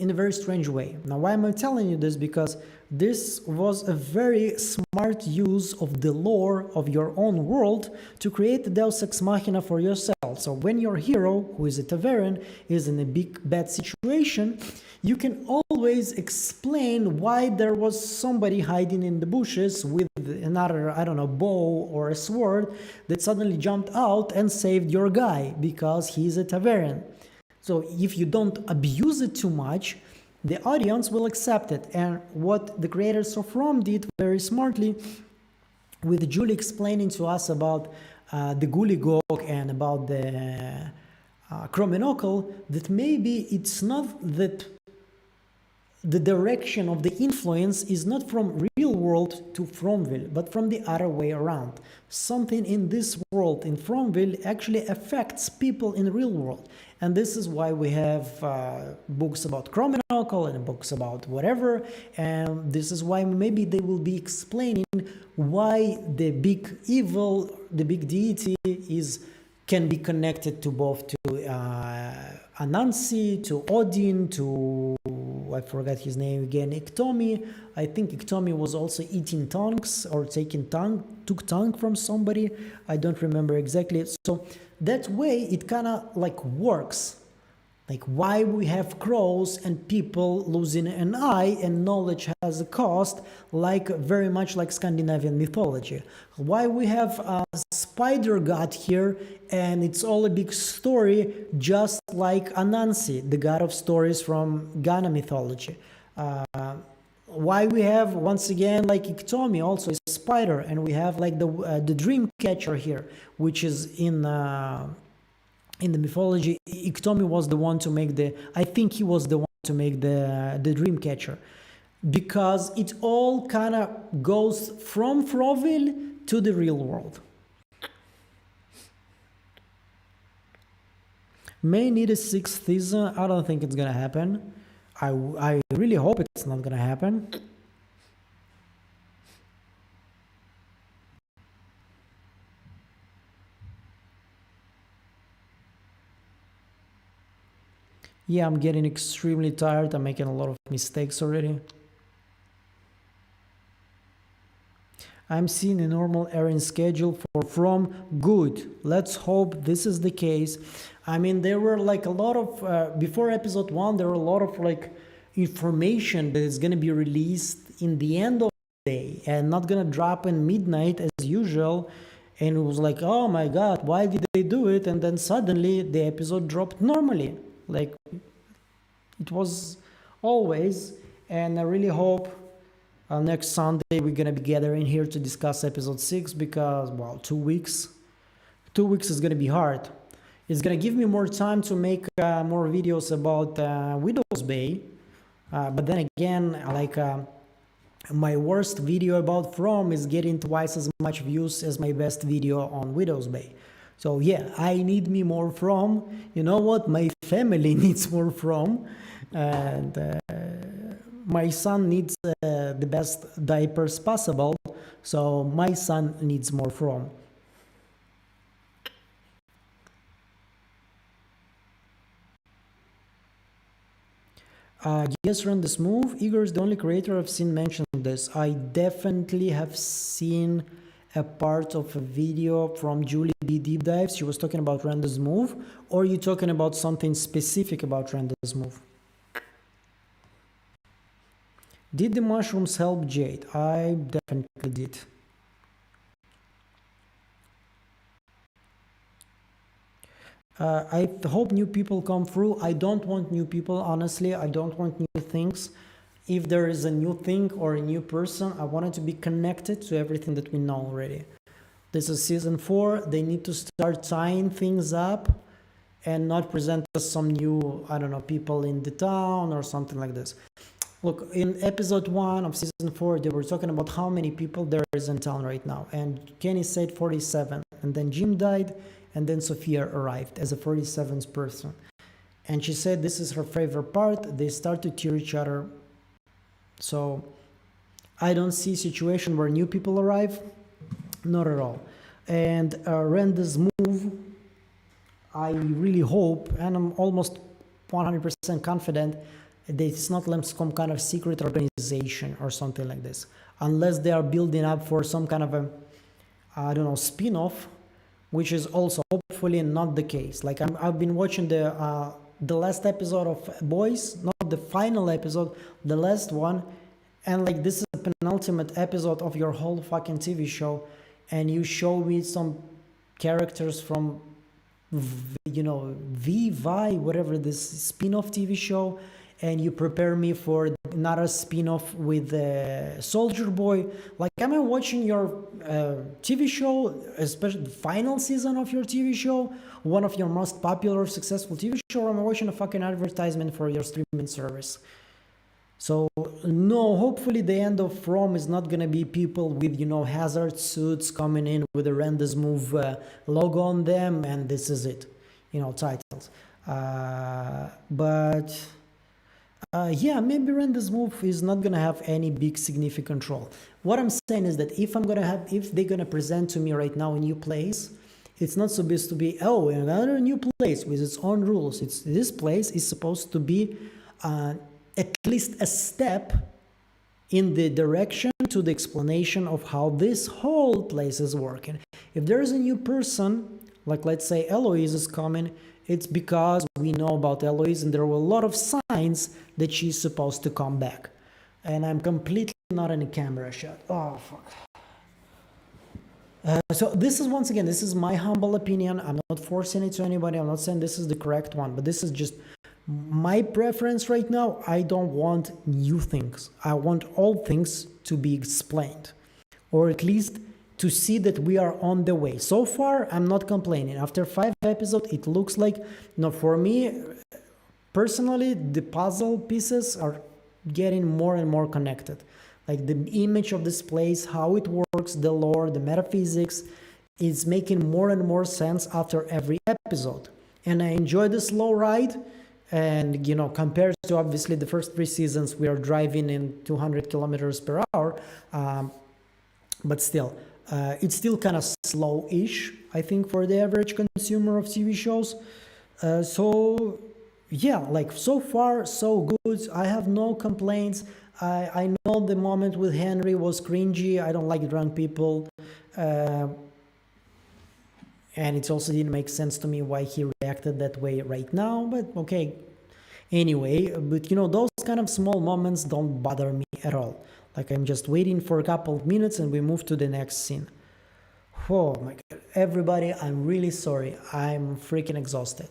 in a very strange way. Now, why am I telling you this? Because this was a very smart use of the lore of your own world to create the Deus Ex Machina for yourself. So when your hero, who is a tavern, is in a big bad situation, you can always explain why there was somebody hiding in the bushes with another, I don't know, bow or a sword that suddenly jumped out and saved your guy because he's a tavern. So if you don't abuse it too much, the audience will accept it. And what the creators of From did very smartly, with Julie explaining to us about the Gulligog and about the Cromenocle, that maybe it's not that the direction of the influence is not from real world to Fromville, but from the other way around. Something in this world, in Fromville, actually affects people in the real world. And this is why we have books about Cromenocle and books about whatever. And this is why maybe they will be explaining why the big evil, the big deity can be connected to both to Anansi, to Odin, to I forgot his name again, Iktomi. I think Iktomi was also eating tongues or took tongue from somebody. I don't remember exactly. So that way it kind of like works. Like why we have crows and people losing an eye and knowledge has a cost, like very much like Scandinavian mythology. Why we have a spider god here and it's all a big story, just like Anansi, the god of stories from Ghana mythology. Why we have once again like Iktomi, also a spider, and we have like the dream catcher here, which is in the mythology. Iktomi was the one to make I think he was the one to make the dream catcher, because it all kind of goes from Fromville to the real world. May need a sixth season. I don't think it's gonna happen. I really hope it's not gonna happen. Yeah, I'm getting extremely tired. I'm making a lot of mistakes already. I'm seeing a normal airing schedule for From. Good. Let's hope this is the case. I mean, there were like a lot of, before episode 1, there were a lot of like information that is going to be released in the end of the day and not going to drop in midnight as usual. And it was like, oh my God, why did they do it? And then suddenly the episode dropped normally. Like it was always. And I really hope next Sunday we're gonna be gathering here to discuss episode 6, because well, 2 weeks is gonna be hard. It's gonna give me more time to make more videos about Widow's Bay, but then again, like my worst video about From is getting twice as much views as my best video on Widow's Bay. So yeah, I need me more From. You know what? My family needs more From, and my son needs the best diapers possible. So my son needs more From. Yes, run this move. Igor is the only creator I've seen mention this. I definitely have seen a part of a video from Julie B Deep Dives. She was talking about Randa's move, or are you talking about something specific about Randa's move? Did the mushrooms help Jade? I definitely did. I hope new people come through. I don't want new people, honestly. I don't want new things. If there is a new thing or a new person, I want it to be connected to everything that we know already. This is season 4. They need to start tying things up and not present us some new, I don't know, people in the town or something like this. Look, in episode 1 of season 4, they were talking about how many people there is in town right now. And Kenny said 47. And then Jim died. And then Sophia arrived as a 47th person. And she said this is her favorite part. They start to tear each other. So I don't see a situation where new people arrive. Not at all. And Randa's move, I really hope, and I'm almost 100% confident, that it's not like some kind of secret organization or something like this. Unless they are building up for some kind of a, I don't know, spin-off, which is also hopefully not the case. Like I've been watching the last episode of Boys, not the final episode, the last one, and like this is the penultimate episode of your whole fucking TV show, and you show me some characters from VY, whatever, this spin-off TV show, and you prepare me for another spin-off with Soldier Boy. Like, am I watching your TV show, especially the final season of your TV show, one of your most popular, successful TV show, or am I watching a fucking advertisement for your streaming service? So no, hopefully the end of Rome is not gonna be people with hazard suits coming in with a Rendez Move logo on them, and this is it, titles. But yeah, maybe Rendez Move is not gonna have any big significant role. What I'm saying is that if they're gonna present to me right now a new place, it's not supposed to be another new place with its own rules. This place is supposed to be at least a step in the direction to the explanation of how this whole place is working. If there is a new person, like let's say Eloise is coming, it's because we know about Eloise and there were a lot of signs that she's supposed to come back. And I'm completely not in a camera shot. Oh, fuck. So this is, once again, this is my humble opinion. I'm not forcing it to anybody. I'm not saying this is the correct one, but this is just my preference right now. I don't want new things. I want all things to be explained, or at least to see that we are on the way. So far, I'm not complaining. After 5 episodes, it looks like, for me, personally, the puzzle pieces are getting more and more connected. Like the image of this place, how it works, the lore, the metaphysics, is making more and more sense after every episode. And I enjoy the slow ride. And, compared to obviously the first 3 seasons, we are driving in 200 kilometers per hour. But still, it's still kind of slow-ish, I think, for the average consumer of TV shows. So, yeah, like so far, so good. I have no complaints. I know the moment with Henry was cringy. I don't like drunk people. And it also didn't make sense to me why he reacted that way right now, but okay. Anyway, but those kind of small moments don't bother me at all. Like I'm just waiting for a couple of minutes and we move to the next scene. Oh my God. Everybody, I'm really sorry. I'm freaking exhausted.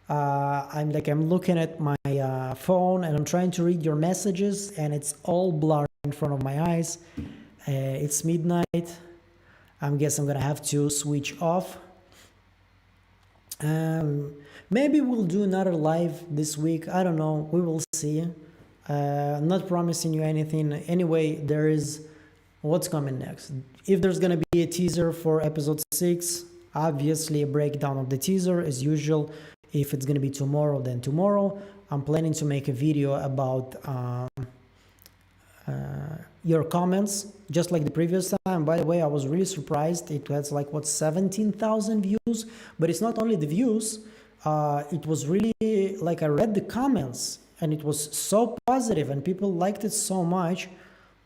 I'm looking at my phone and I'm trying to read your messages and it's all blurred in front of my eyes. It's midnight. I guess I'm gonna have to switch off. Maybe we'll do another live this week. I don't know. We will see. I'm not promising you anything. Anyway, there is what's coming next. If there's gonna be a teaser for episode 6, obviously a breakdown of the teaser as usual. If it's gonna be tomorrow, then tomorrow. I'm planning to make a video about your comments, just like the previous time. By the way, I was really surprised. It has 17,000 views, but it's not only the views. It was really I read the comments and it was so positive and people liked it so much.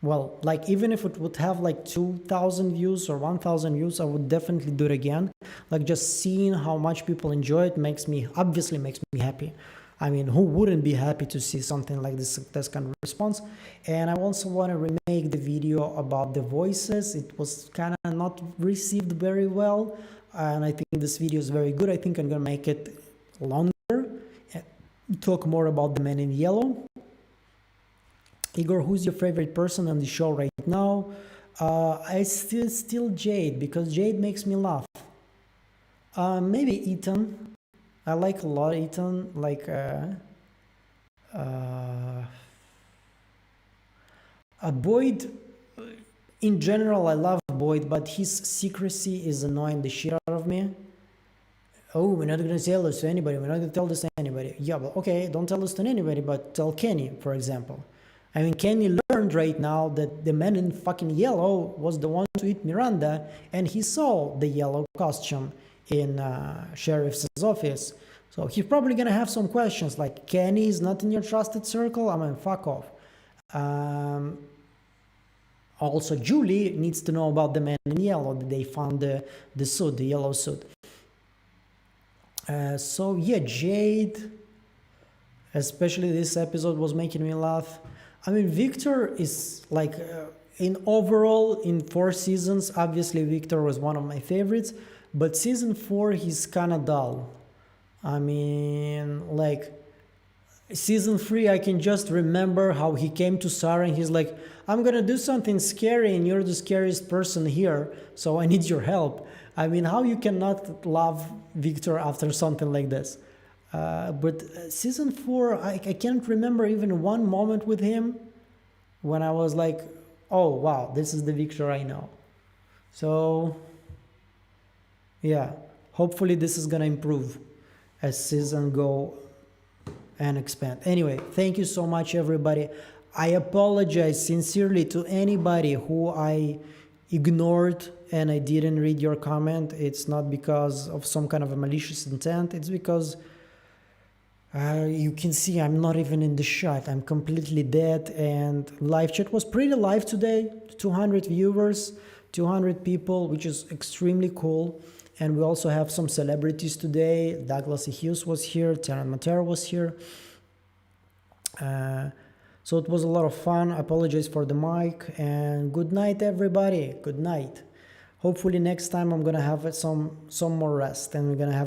Well, even if it would have 2,000 views or 1,000 views, I would definitely do it again. Just seeing how much people enjoy it obviously makes me happy. I mean, who wouldn't be happy to see something like this kind of response? And I also want to remake the video about the voices. It was kind of not received very well. And I think this video is very good. I think I'm going to make it longer, talk more about the Man in Yellow. Igor, who's your favorite person on the show right now? I still Jade, because Jade makes me laugh. Maybe Ethan. I like a lot Ethan, Boyd. In general, I love Boyd, but his secrecy is annoying the shit out of me. Oh, we're not gonna tell this to anybody. We're not gonna tell this to anybody. Yeah, but okay, don't tell this to anybody, but tell Kenny, for example. I mean, Kenny learned right now that the man in fucking yellow was the one to eat Miranda, and he saw the yellow costume in sheriff's office. So he's probably gonna have some questions like, Kenny is not in your trusted circle? I mean, fuck off. Also, Julie needs to know about the Man in Yellow, that they found the suit, the yellow suit. So yeah, Jade, especially this episode, was making me laugh. I mean, Victor is in overall, in 4 seasons, obviously Victor was one of my favorites, But season 4, he's kind of dull. I mean, like, season 3, I can just remember how he came to Sarah and he's like, I'm gonna do something scary and you're the scariest person here, so I need your help. I mean, how you cannot love Victor after something like this? But season 4, I can't remember even one moment with him when I was like, oh wow, this is the Victor I know. So yeah, hopefully this is gonna improve as season go and expand. Anyway, thank you so much, everybody. I apologize sincerely to anybody who I ignored and I didn't read your comment. It's not because of some kind of a malicious intent. It's because you can see I'm not even in the shot. I'm completely dead. And live chat was pretty live today. 200 viewers, 200 people, which is extremely cool. And we also have some celebrities today. Douglas Hughes was here. Terran Matera was here. So it was a lot of fun. I apologize for the mic. And good night, everybody. Good night. Hopefully next time I'm gonna have some more rest and we're gonna have